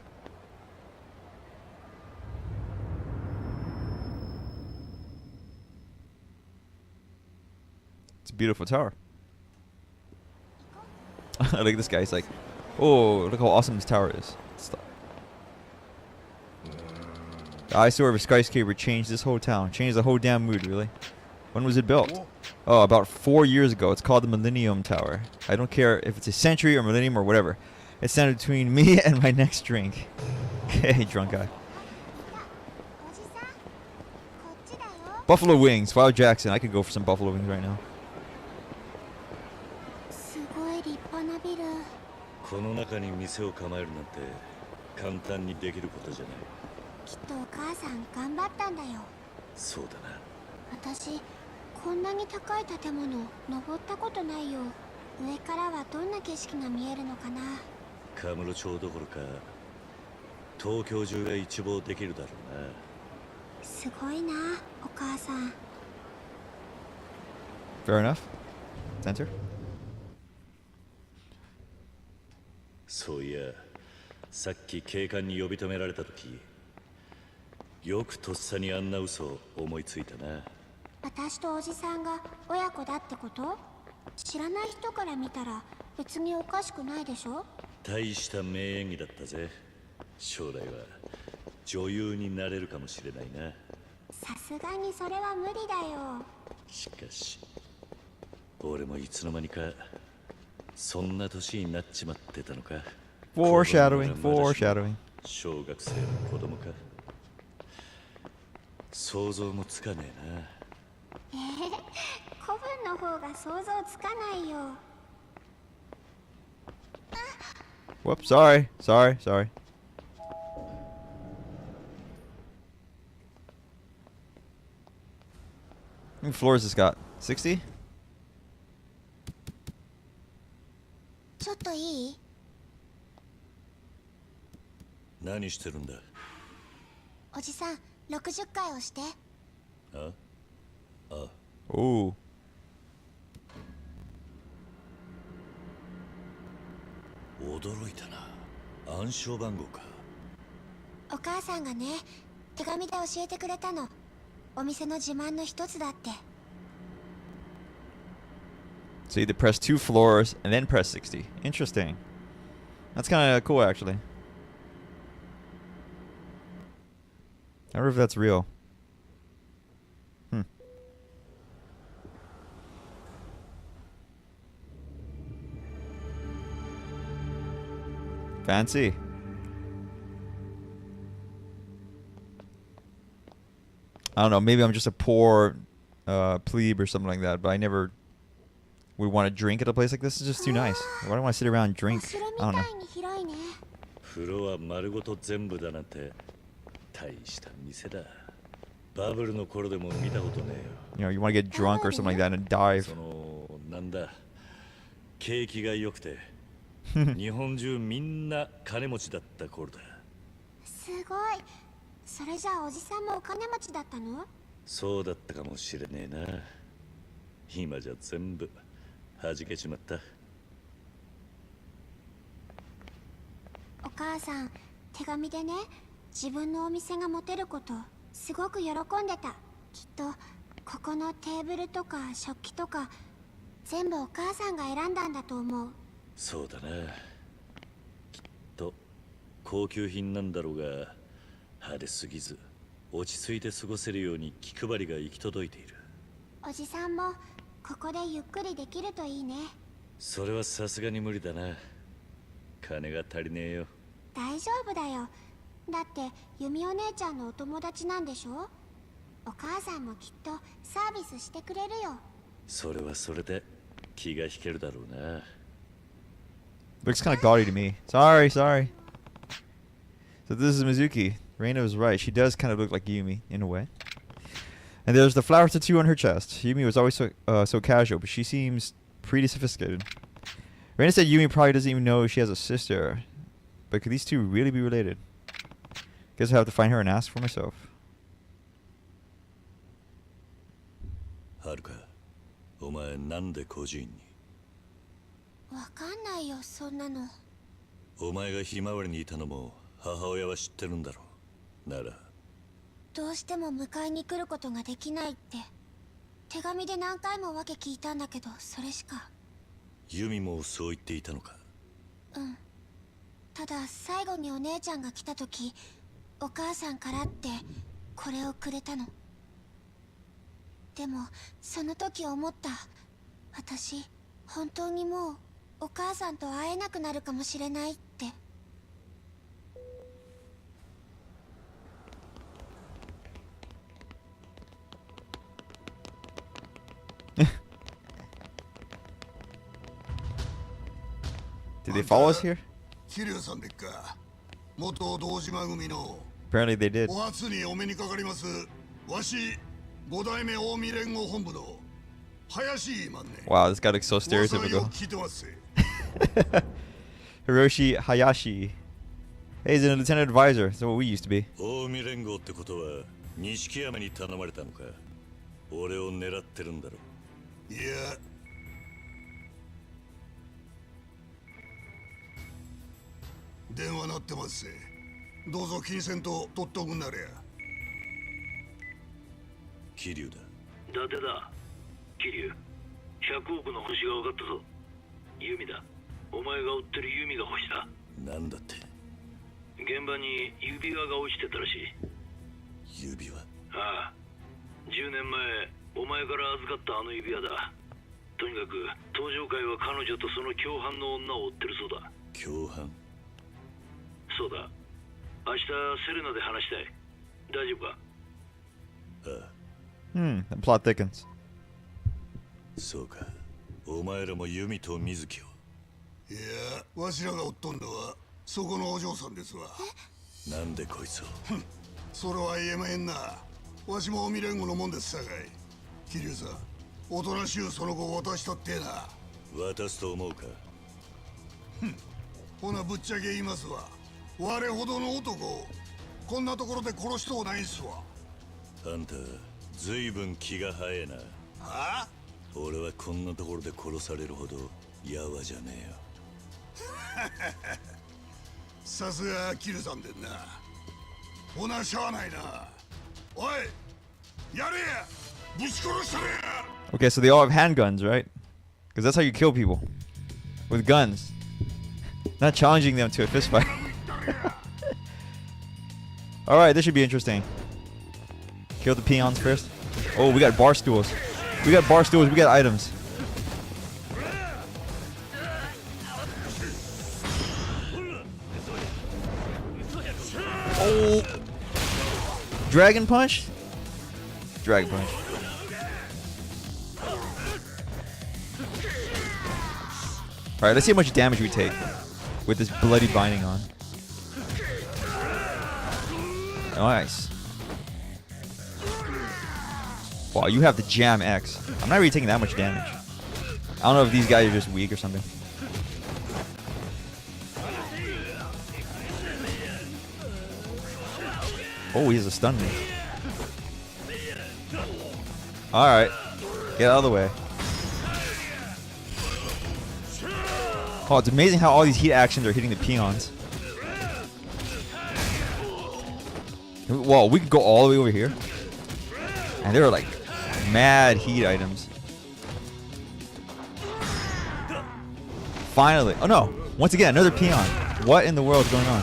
It's a beautiful tower. Look at this guy. He's like, oh, look how awesome this tower is. Stop. The eyesore of a skyscraper changed this whole town. Changed the whole damn mood, really. When was it built? Oh, about 4 years ago. It's called the Millennium Tower. I don't care if it's a century or millennium or whatever. It's standing between me and my next drink. Okay, drunk guy. おじさん、こっちだよ。 Buffalo wings. Wow, Jackson. I could go for some buffalo wings right now. すごい立派なビル。この中に店を構えるなんて簡単にできることじゃないきっとお母さん頑張ったんだよ。そうだな私、こんなに高い建物登ったことないよ。上からはどんな景色が見えるのかな。カムロ町どころか東京中が一望できるだろうなすごいな、お母さん。 Fair enough. Enter. そういやさっき警官に呼び止められた時よくとっさにあんな嘘を思いついたな私とおじさんが親子だってこと？知らない人から見たら別におかしくないでしょ？大した名演技だったぜ将来は女優になれるかもしれないなさすがにそれは無理だよ。しかし俺もいつの間にかそんな年になっちまってたのか Foreshadowing. Foreshadowing. 小学生の子供か想像もつかねえな古文の方が想像つかないよ。 Whoops. Sorry. Sorry. Sorry. How many floors has this got? 60? ちょっといい？何してるんだおじさん、60回押して。ああ Ooh. 驚いたな暗証番号かお母さんがね、手紙で教えてくれたの。お店の自慢の一つだって。 So you either press 2 floors and then press 60. Interesting. That's kind of cool, actually. I wonder if that's real. Fancy. I don't know, maybe I'm just a poor plebe or something like that, but I never would want to drink at a place like this. It's just too nice. Why do I want to sit around and drink? I don't know. 風呂は丸ごと全部だなんて大した店だ。バブルの頃でも見たことねえ You よ。know, you want to get drunk or something like that and dive. そのなんだ景気が良くて日本中みんな金持ちだった頃だ。すごい。それじゃあおじさんもお金持ちだったの？そうだったかもしれねえな。今じゃ全部弾けちまった。お母さん、手紙でね、自分のお店が持てることすごく喜んでた。きっとここのテーブルとか食器とか全部お母さんが選んだんだと思う。そうだな。きっと高級品なんだろうが派手すぎず落ち着いて過ごせるように気配りが行き届いている。おじさんもここでゆっくりできるといいね。それはさすがに無理だな。金が足りねえよ。大丈夫だよ。だってユミお姉ちゃんのお友達なんでしょ。お母さんもきっとサービスしてくれるよ。それはそれで気が引けるだろうな。Looks kind of gaudy to me. Sorry. So this is Mizuki. Reina was right. She does kind of look like Yumi in a way. And there's the flower tattoo on her chest. Yumi was always so casual, but she seems pretty sophisticated. Reina said Yumi probably doesn't even know she has a sister. But could these two really be related? Guess I'll have to find her and ask for myself. はるか、お前なんで孤児院に？わかんないよ、そんなの。お前がひまわりにいたのも母親は知ってるんだろう。ならどうしても迎えに来ることができないって手紙で何回も訳聞いたんだけど、それしか。ユミもそう言っていたのか？うん。ただ最後にお姉ちゃんが来た時、お母さんからってこれをくれたの。でもその時思った。私本当にもうお母さんと会えなくなるかもしれないって。Did they follow us here? 桐生さんでっか。元堂島組の。Apparently they did. お初にお目にかかります。わし五代目近江連合本部の林今ね。Wow, this guy looks so stereotypical. Hiroshi Hayashi. Hey, he's a lieutenant advisor. That's what we used to be. 近江連合ってことは錦山に頼まれたのか？俺を狙ってるんだろう。いや。電話鳴ってますぜ。どうぞ金銭と取っとくんなれや。桐生だ。伊達だ。桐生、100億の星が分かったぞ。ユミだ。お前が追ってるユミが星だ。なんだって？現場に指輪が落ちてたらしい。指輪？ああ。10年前、お前から預かったあの指輪だ。とにかく、登場会は彼女とその共犯の女を追ってるそうだ。共犯？そうだ。明日セレナで話したい。大丈夫か？ああ。The plot thickens. そうか。お前らもユミと水木を。いや、わしらが追っとんのはそこのお嬢さんですわ。なんでこいつを？それは言えまへんな。わしも未練後のもんですさかい。桐生さん、おとなしゅうその子を渡したってな。渡すと思うか？ほなぶっちゃけ言いますわ。我ほどの男をこんなところで殺しとうないんすわ。あんたずいぶん気が早えな。はあ？俺はこんなところで殺されるほどやわじゃねえよ。さすがキルさんでんな。ほなしゃあないな。おい、やれや、ぶち殺したれや。 Okay, so they all have handguns, right? Because that's how you kill people. With guns. Not challenging them to a fist fight. Alright, this should be interesting. Kill the peons first. Oh, we got bar stools. We got bar stools. We got items. Oh. Dragon punch? Dragon punch. Alright, let's see how much damage we take with this bloody binding on. Nice. Wow, you have the Jam X. I'm not really taking that much damage. I don't know if these guys are just weak or something. Oh, he has a stun move. Alright. Get out of the way. Oh, it's amazing how all these heat actions are hitting the peons. Whoa, we could go all the way over here. And there are like mad heat items. Finally. Oh no. Once again, another peon. What in the world is going on?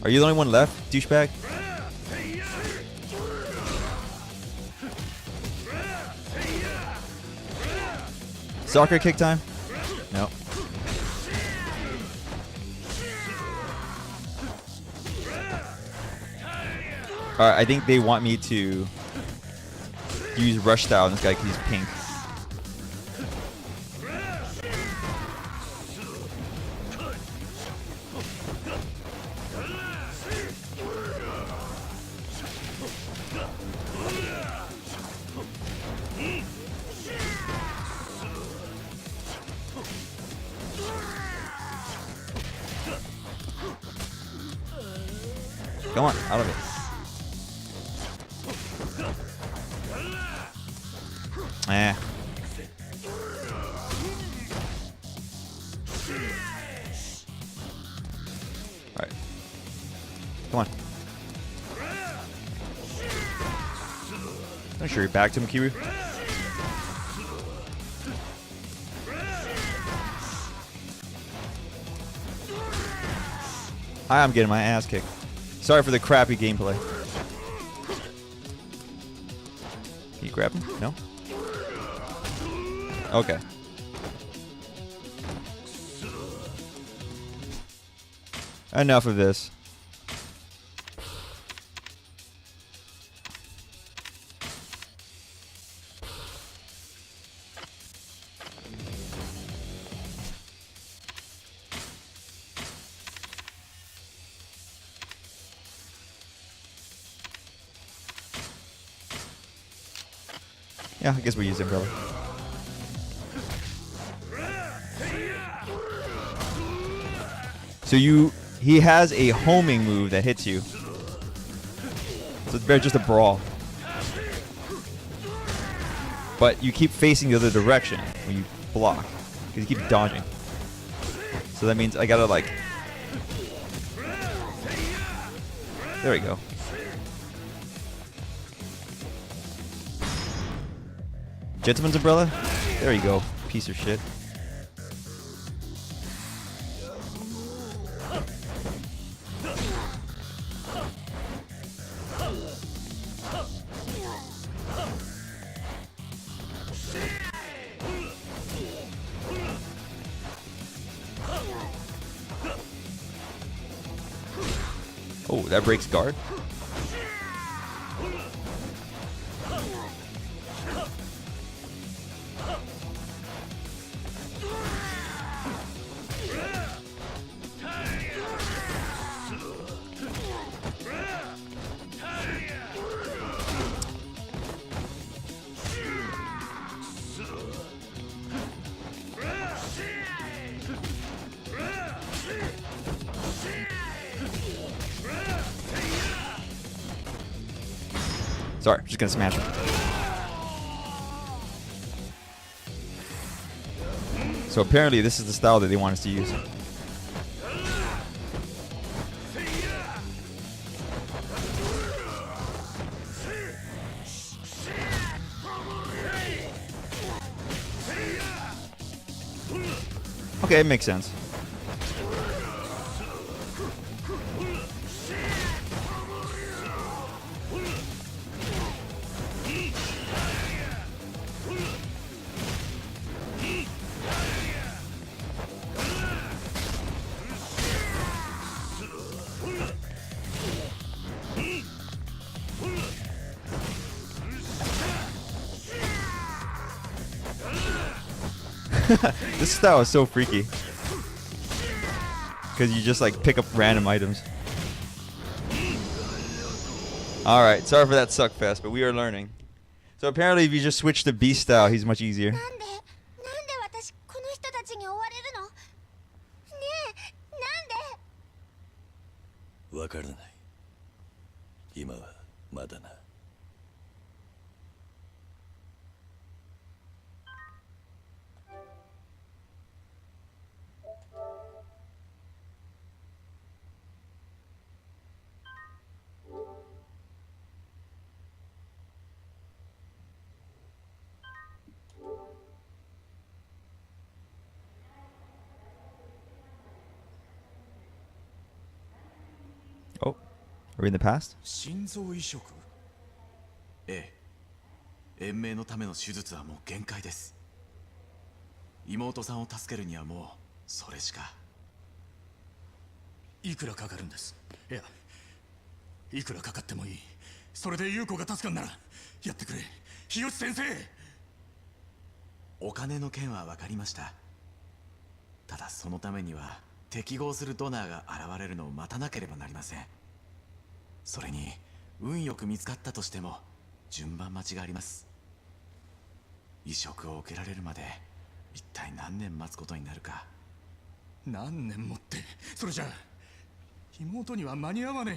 Are you the only one left, douchebag? Soccer kick time? No. Alright, I think they want me to use rush style on this guy because he's pink. Come on, out of it. Eh. Alright. Come on. I'm sure you're back to him, Kiru. I'm getting my ass kicked. Sorry for the crappy gameplay. Can you grab him? No? Okay. Enough of this. Yeah, I guess we use Umbrella. So he has a homing move that hits you. So it's just a brawl. But you keep facing the other direction when you block. Because you keep dodging. So that means I gotta like... There we go. Gentleman's Umbrella? There you go, piece of shit. Oh, that breaks guard? Sorry, just gonna smash him. So apparently this is the style that they want us to use. Okay, it makes sense. This style is so freaky. Because you just like pick up random items. Alright, sorry for that suck fest, but we are learning. So apparently if you just switch to beast style, he's much easier. なんで私この人たちに追われるの？ねえ、なんで？わからない。今はまだな。Oh, are we in the past? 心臓移植。ええ、延命のための手術はもう限界です。妹さんを助けるにはもうそれしか。いくらかかるんです？いや、いくらかかってもいい。それで優子が助かんならやってくれ、日吉先生。お金の件は分かりました。ただそのためには適合するドナーが現れるのを待たなければなりません。それに運よく見つかったとしても順番待ちがあります。移植を受けられるまで一体何年待つことになるか。何年もって、それじゃ妹には間に合わねえ。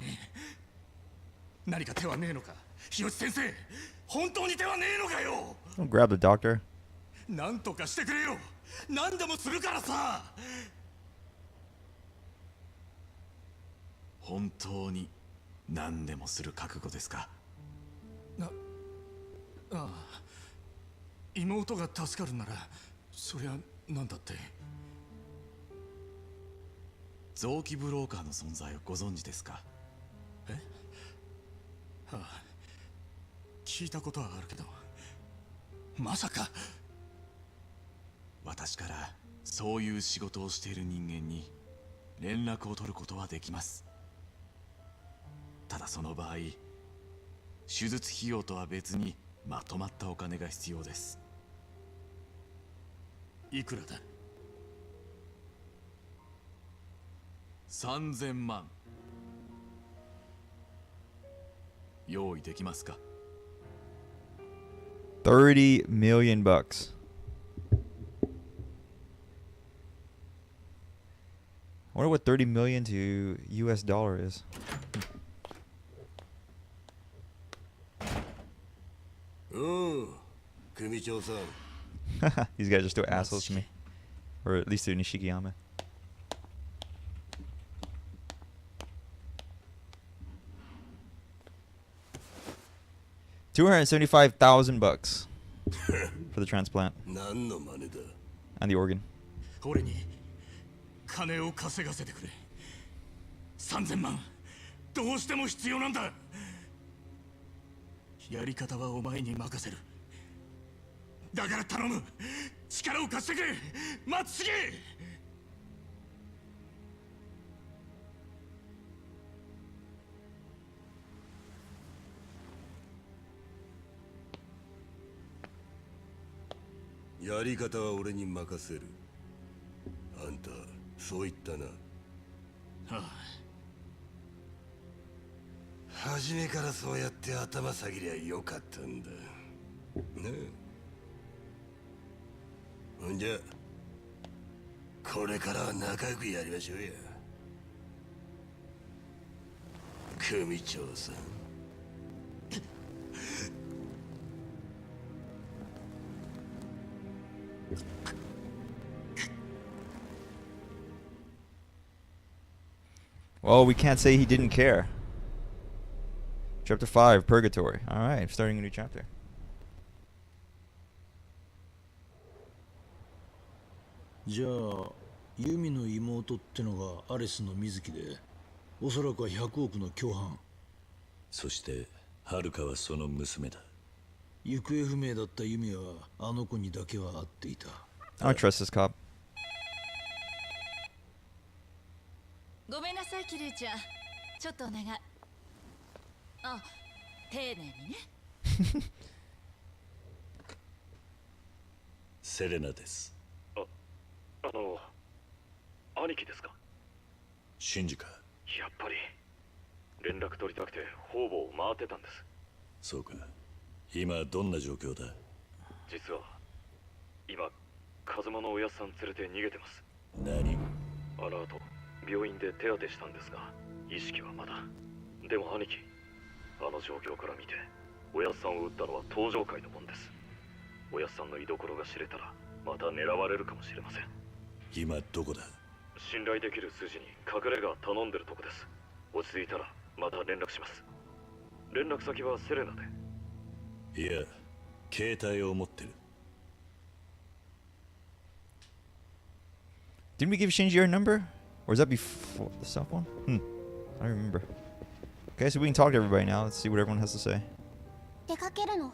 何か手はねえのか、日吉先生。本当に手はねえのかよ。 Don't grab the doctor. 何とかしてくれよ。何でもするからさ。本当に何でもする覚悟ですか？ああ、妹が助かるならそりゃ何だって。臓器ブローカーの存在をご存知ですか？え？はあ、聞いたことはあるけど、まさか。私からそういう仕事をしている人間に連絡を取ることはできます。ただその場合、手術費用とは別にまとまったお金が必要です。いくらだ？3000万。用意できますか$30 million bucks. I wonder what 30 million to US dollar is. These guys are still assholes to me. Or at least to Nishikiyama. $275,000 for the transplant and the organ. 俺に金を稼がせてくれ。3000万どうしても必要なんだ。やり方はお前に任せる。だから頼む、力を貸してくれ松重。やり方は俺に任せる。あんたそう言ったな。はあ、初めからそうやって頭下げりゃよかったんだね。ほんじゃこれからは仲良くやりましょうや、組長さん。Well, we can't say he didn't care. Chapter 5, Purgatory. Alright, starting a new chapter. じゃあユミの妹ってのがアレスの水木で、おそらくは100億の共犯。そしてハルカはその娘だ。行方不明だったユミはあの子にだけは会っていた。 I don't trust this cop. ごめんなさいキリュウちゃん、ちょっとお願い。あ、丁寧にね。セレナです。あ、兄貴ですか？シンジか。やっぱり連絡取りたくて方々を回ってたんです。そうか。今どんな状況だ？実は今風間のおやっさん連れて逃げてます。何？あの後病院で手当てしたんですが意識はまだ。でも兄貴、あの状況から見ておやっさんを撃ったのは登場界のもんです。おやっさんの居所が知れたらまた狙われるかもしれません。今どこだ？信頼できる筋に隠れ家頼んでるとこです。落ち着いたらまた連絡します。連絡先はセレナで。いや、携帯を持ってる。Didn't we give Shinji our number? Or was that before the cell phone? I don't remember. Okay, so we can talk to everybody now. Let's see what everyone has to say. 出かけるの？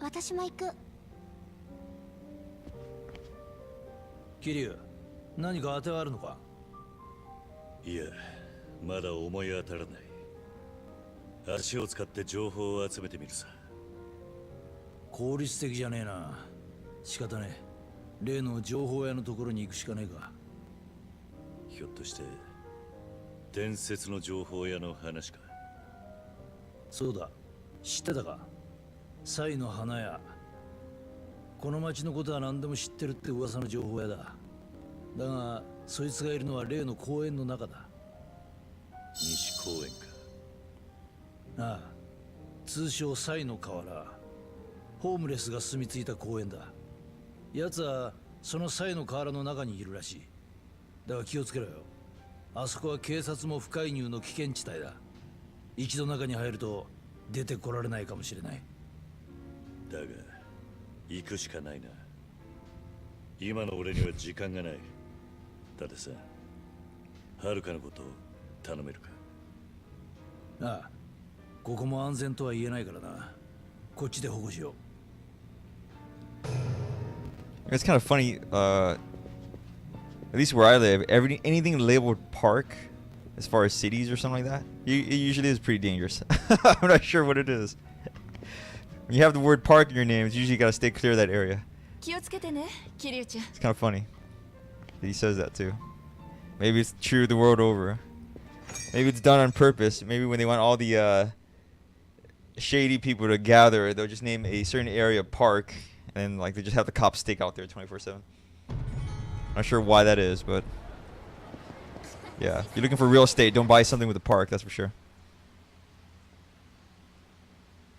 私も行く。桐生、何か当てはあるのか？いや、まだ思い当たらない。足を使って情報を集めてみるさ。効率的じゃねえな。仕方ねえ。例の情報屋のところに行くしかねえか。ひょっとして伝説の情報屋の話か？そうだ、知ってたか？サイの花屋。この町のことは何でも知ってるって噂の情報屋だ。だがそいつがいるのは例の公園の中だ。西公園か。ああ、通称サイの河原。ホームレスが住み着いた公園だ。奴はそのサイの河原の中にいるらしい。だが気をつけろよ。あそこは警察も不介入の危険地帯だ。一度中に入ると出てこられないかもしれない。だが行くしかないな。今の俺には時間がない。だってさ、はるかのことを頼めるか？ああ、ここも安全とは言えないからな。こっちで保護しよう。It's kind of funny, at least where I live, anything labeled park, as far as cities or something like that, it usually is pretty dangerous. I'm not sure what it is. When you have the word park in your name, it's usually you gotta stay clear of that area. It's kind of funny that he says that too. Maybe it's true the world over. Maybe it's done on purpose. Maybe when they want all the shady people to gather, they'll just name a certain area park, and like they just have the cops stake out there 24/7. Not sure why that is, but yeah, if you're looking for real estate, don't buy something with a park, that's for sure.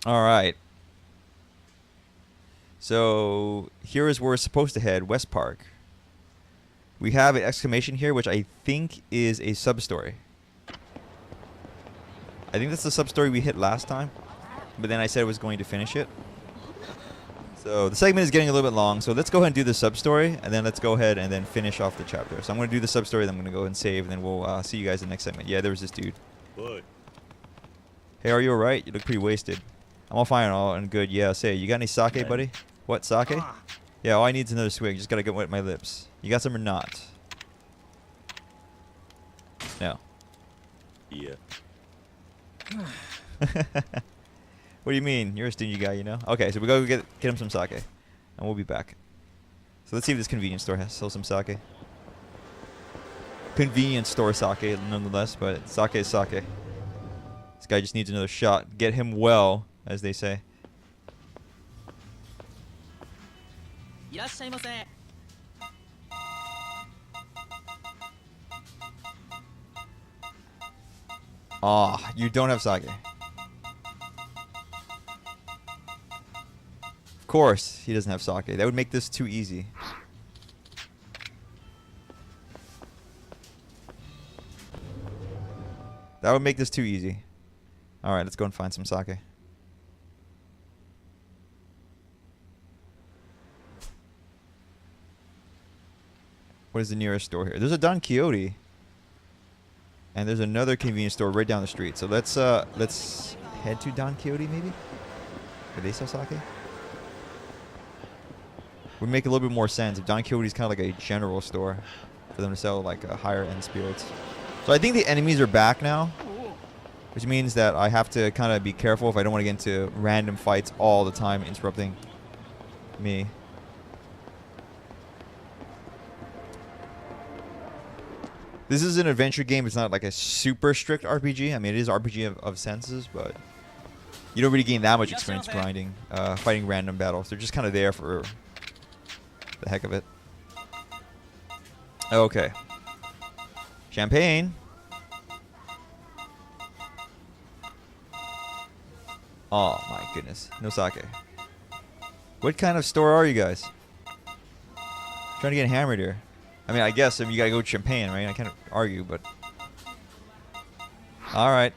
All right. So here is where we're supposed to head, West Park. We have an exclamation here, which I think is a sub-story. I think that's the sub-story we hit last time, but then I said I was going to finish it. So the segment is getting a little bit long, so let's go ahead and do the sub-story, and then let's go ahead and then finish off the chapter. So I'm going to do the sub-story, then I'm going to go and save, and then we'll see you guys in the next segment. Yeah, there was this dude. Boy. Hey, are you alright? You look pretty wasted. I'm all fine, all and good. Yeah, say, you got any sake, buddy? What, sake? Yeah, all I need is another swig. Just gotta get wet my lips. You got some or not? No. Yeah. What do you mean? You're a stingy guy, you know? Okay, so we gotta get him some sake. And we'll be back. So let's see if this convenience store has sell some sake. Convenience store sake, nonetheless, but sake is sake. This guy just needs another shot. Get him well, as they say. Ah, you don't have sake. Of course, he doesn't have sake. That would make this too easy. That would make this too easy. Alright, let's go and find some sake. What is the nearest store here? There's a Don Quixote. And there's another convenience store right down the street. So let's head to Don Quixote maybe? Do they sell sake? Would make a little bit more sense if Don Quixote is kind of like a general store for them to sell like higher end spirits. So I think the enemies are back now, which means that I have to kind of be careful if I don't want to get into random fights all the time, interrupting me. This is an adventure game. It's not like a super strict RPG. I mean, it is RPG of senses, but you don't really gain that much experience grinding, fighting random battles. They're just kind of there for the heck of it. Okay. Champagne. Oh my goodness. No sake. What kind of store are you guys? Trying to get hammered here. I mean, I guess you gotta go with champagne, right? I can't argue, but... Alright.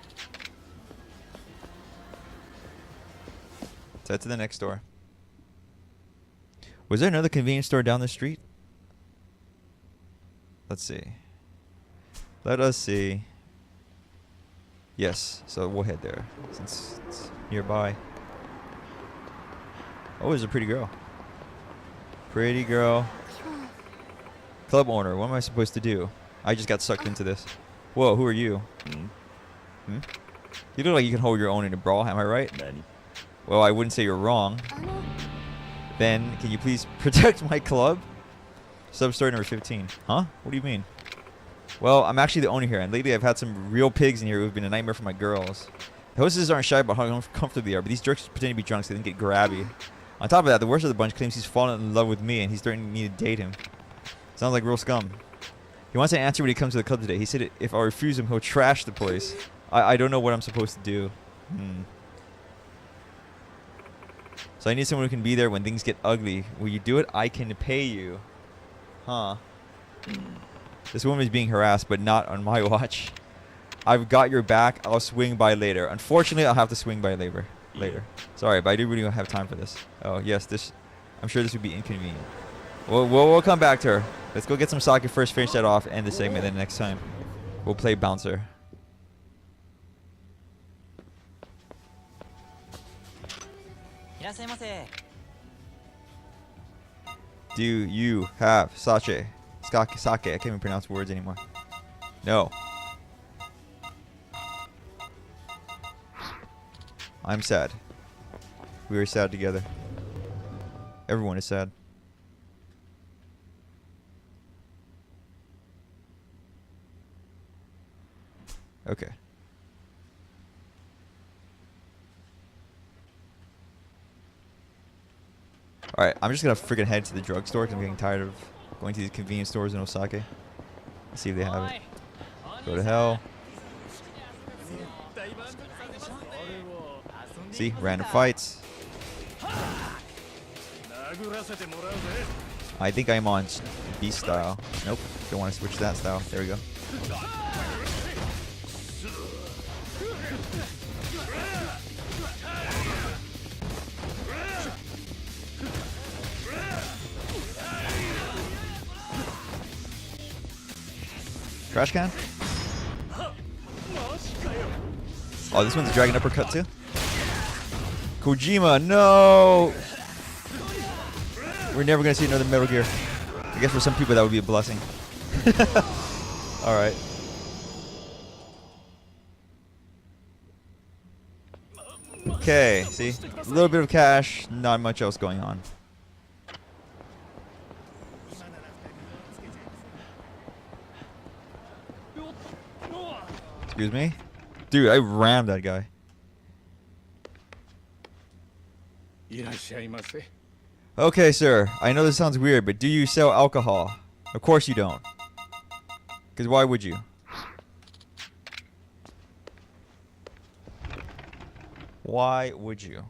Let's head to the next store. Was there another convenience store down the street? Let's see. Let us see. Yes, so we'll head there since it's nearby. Oh, there's a pretty girl. Pretty girl. Club owner, what am I supposed to do? I just got sucked into this. Whoa, who are you? Hmm? You look like you can hold your own in a brawl, am I right? Well, I wouldn't say you're wrong. Then, can you please protect my club? Sub-story number 15. Huh? What do you mean? Well, I'm actually the owner here, and lately I've had some real pigs in here who've been a nightmare for my girls. The hostesses aren't shy about how uncomfortable they are, but these jerks pretend to be drunk so they don't get grabby. On top of that, the worst of the bunch claims he's fallen in love with me, and he's threatening me to date him. Sounds like real scum. He wants an answer when he comes to the club today. He said if I refuse him, he'll trash the place. I don't know what I'm supposed to do. So I need someone who can be there when things get ugly. Will you do it? I can pay you. Huh. This woman is being harassed, but not on my watch. I've got your back. I'll swing by later. Unfortunately, I'll have to swing by later. Sorry, but I do really don't have time for this. Oh, yes, this... I'm sure this would be inconvenient. We'll come back to her. Let's go get some sake first, finish that off, end the segment, then next time we'll play bouncer. Do you have sake? Sake. I can't even pronounce words anymore. No. I'm sad. We are sad together. Everyone is sad. Okay. Alright, I'm just gonna freaking head to the drugstore because I'm getting tired of going to these convenience stores in Osaka. Let's see if they have it. Go to hell. See? Random fights. I think I'm on beast style. Nope. Don't want to switch that style. There we go. Trash can? Oh, this one's a dragon uppercut too? Kojima, no! We're never gonna see another Metal Gear. I guess for some people that would be a blessing. Alright. Okay, see? A little bit of cash, not much else going on. Excuse me? Dude, I rammed that guy. Okay, sir. I know this sounds weird, but do you sell alcohol? Of course you don't. Because why would you? Why would you?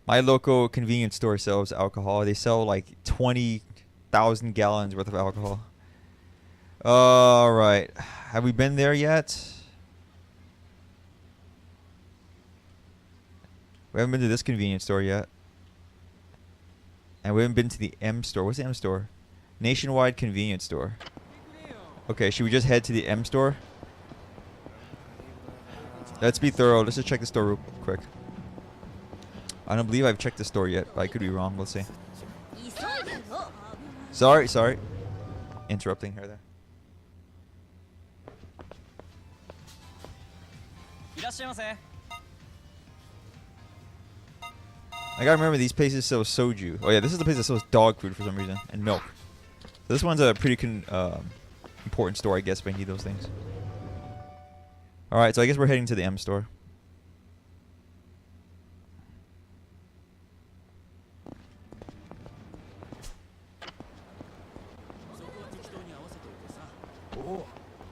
My local convenience store sells alcohol. They sell like 20,000 gallons worth of alcohol. Alright. Have we been there yet? We haven't been to this convenience store yet. And we haven't been to the M store. What's the M store? Nationwide convenience store. Okay, should we just head to the M store? Let's be thorough. Let's just check the store real quick. I don't believe I've checked the store yet, but I could be wrong. We'll see. Sorry. Interrupting her there. I gotta remember these places sell soju. Oh yeah, this is the place that sells dog food for some reason and milk. So this one's a pretty important store, I guess, if I need those things. Alright, so I guess we're heading to the M store.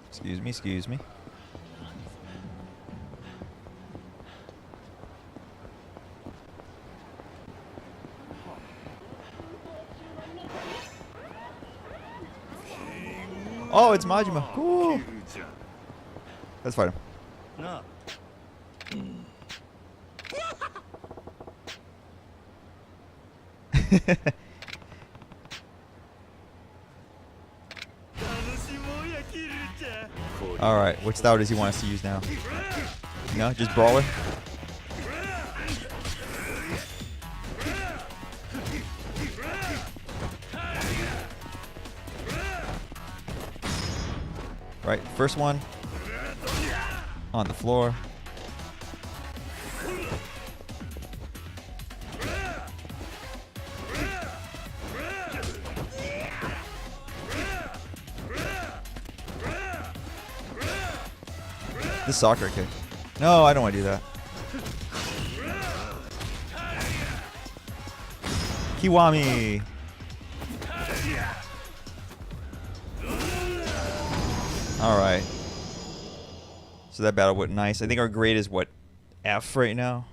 Excuse me, excuse me. Oh, it's Majima. Cool. Let's fight him. No. Alright, what style does he want us to use now? No, just brawler? Right, first one. On the floor. This soccer kick. No, I don't want to do that. Kiwami. Alright. So that battle went nice. I think our grade is what? F right now?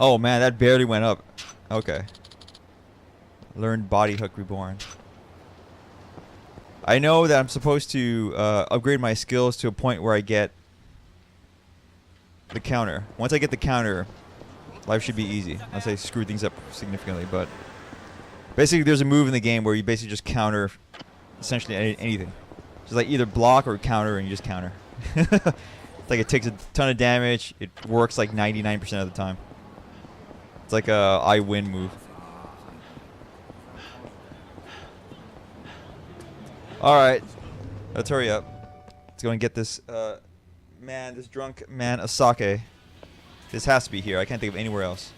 Oh man, that barely went up. Okay. Learned body hook reborn. I know that I'm supposed to upgrade my skills to a point where I get the counter. Once I get the counter, life should be easy. Unless I screw things up significantly, but basically there's a move in the game where you basically just counter essentially anything. Just like either block or counter and you just counter. It's like it takes a ton of damage. It works like 99% of the time. It's like a I win move. Alright. Let's hurry up. Let's go and get this man, this drunk man, a sake. This has to be here. I can't think of anywhere else.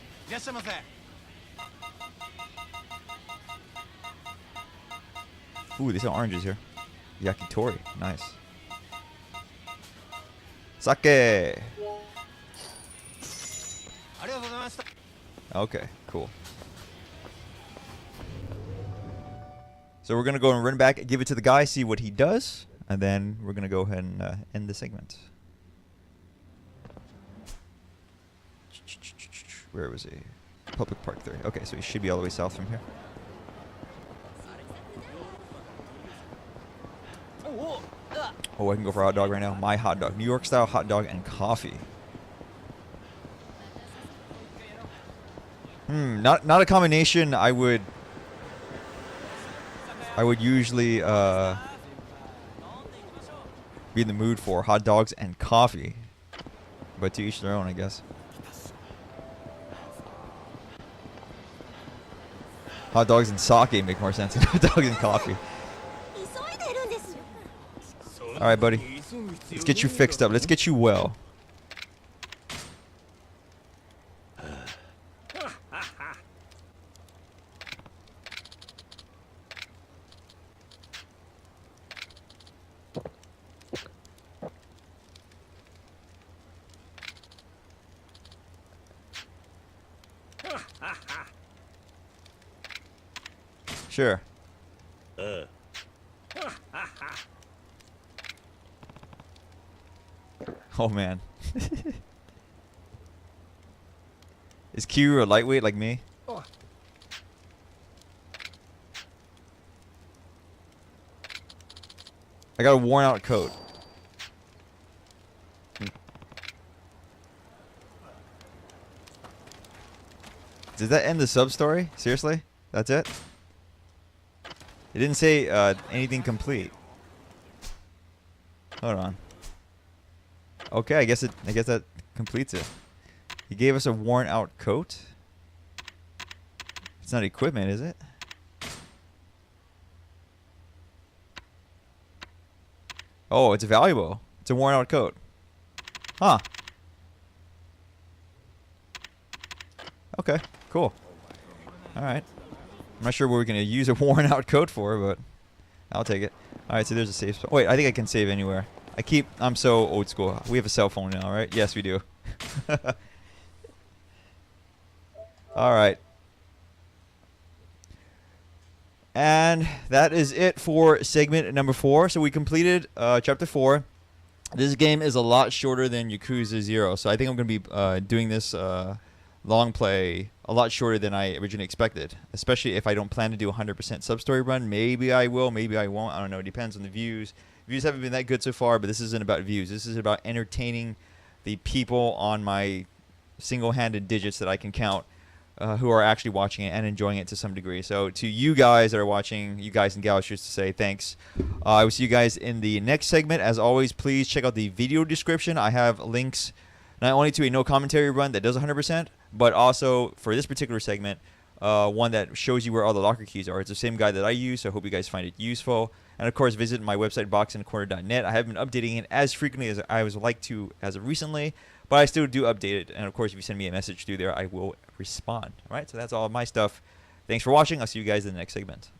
Ooh, these are oranges here. Yakitori. Nice. Sake. Okay, cool. So we're going to go and run back, give it to the guy, see what he does, and then we're going to go ahead and end the segment. Where was he? Public Park 30. Okay, so he should be all the way south from here. Oh, I can go for a hot dog right now. My hot dog. New York style hot dog and coffee. Not a combination I would usually be in the mood for. Hot dogs and coffee. But to each their own, I guess. Hot dogs and sake make more sense than hot dogs and coffee. Alright, buddy. Let's get you fixed up. Let's get you well. Sure. Oh man. Is Q a lightweight like me? I got a worn out coat. Does that end the sub story? Seriously? That's it? It didn't say anything complete. Hold on. Okay, I guess that completes it. He gave us a worn out coat. It's not equipment, is it? Oh, it's valuable. It's a worn out coat. Huh. Okay, cool. Alright. I'm not sure what we're going to use a worn out coat for, but I'll take it. Alright, so there's a save spot. Wait, I think I can save anywhere. I'm so old school. We have a cell phone now, right? Yes, we do. Alright. And that is it for segment number 4. So we completed chapter 4. This game is a lot shorter than Yakuza 0. So I think I'm going to be doing this long play a lot shorter than I originally expected. Especially if I don't plan to do a 100% sub-story run. Maybe I will, maybe I won't. I don't know. It depends on the views. Views haven't been that good so far, but this isn't about views. This is about entertaining the people on my single-handed digits that I can count who are actually watching it and enjoying it to some degree. So to you guys that are watching, you guys and gals, just to say thanks. I will see you guys in the next segment. As always, please check out the video description. I have links not only to a no commentary run that does 100%, but also for this particular segment, one that shows you where all the locker keys are. It's the same guide that I use, so I hope you guys find it useful. And of course, visit my website, boxinthecorner.net. I haven't been updating it as frequently as I would like to as of recently, but I still do update it. And of course, if you send me a message through there, I will respond. All right, so that's all of my stuff. Thanks for watching. I'll see you guys in the next segment.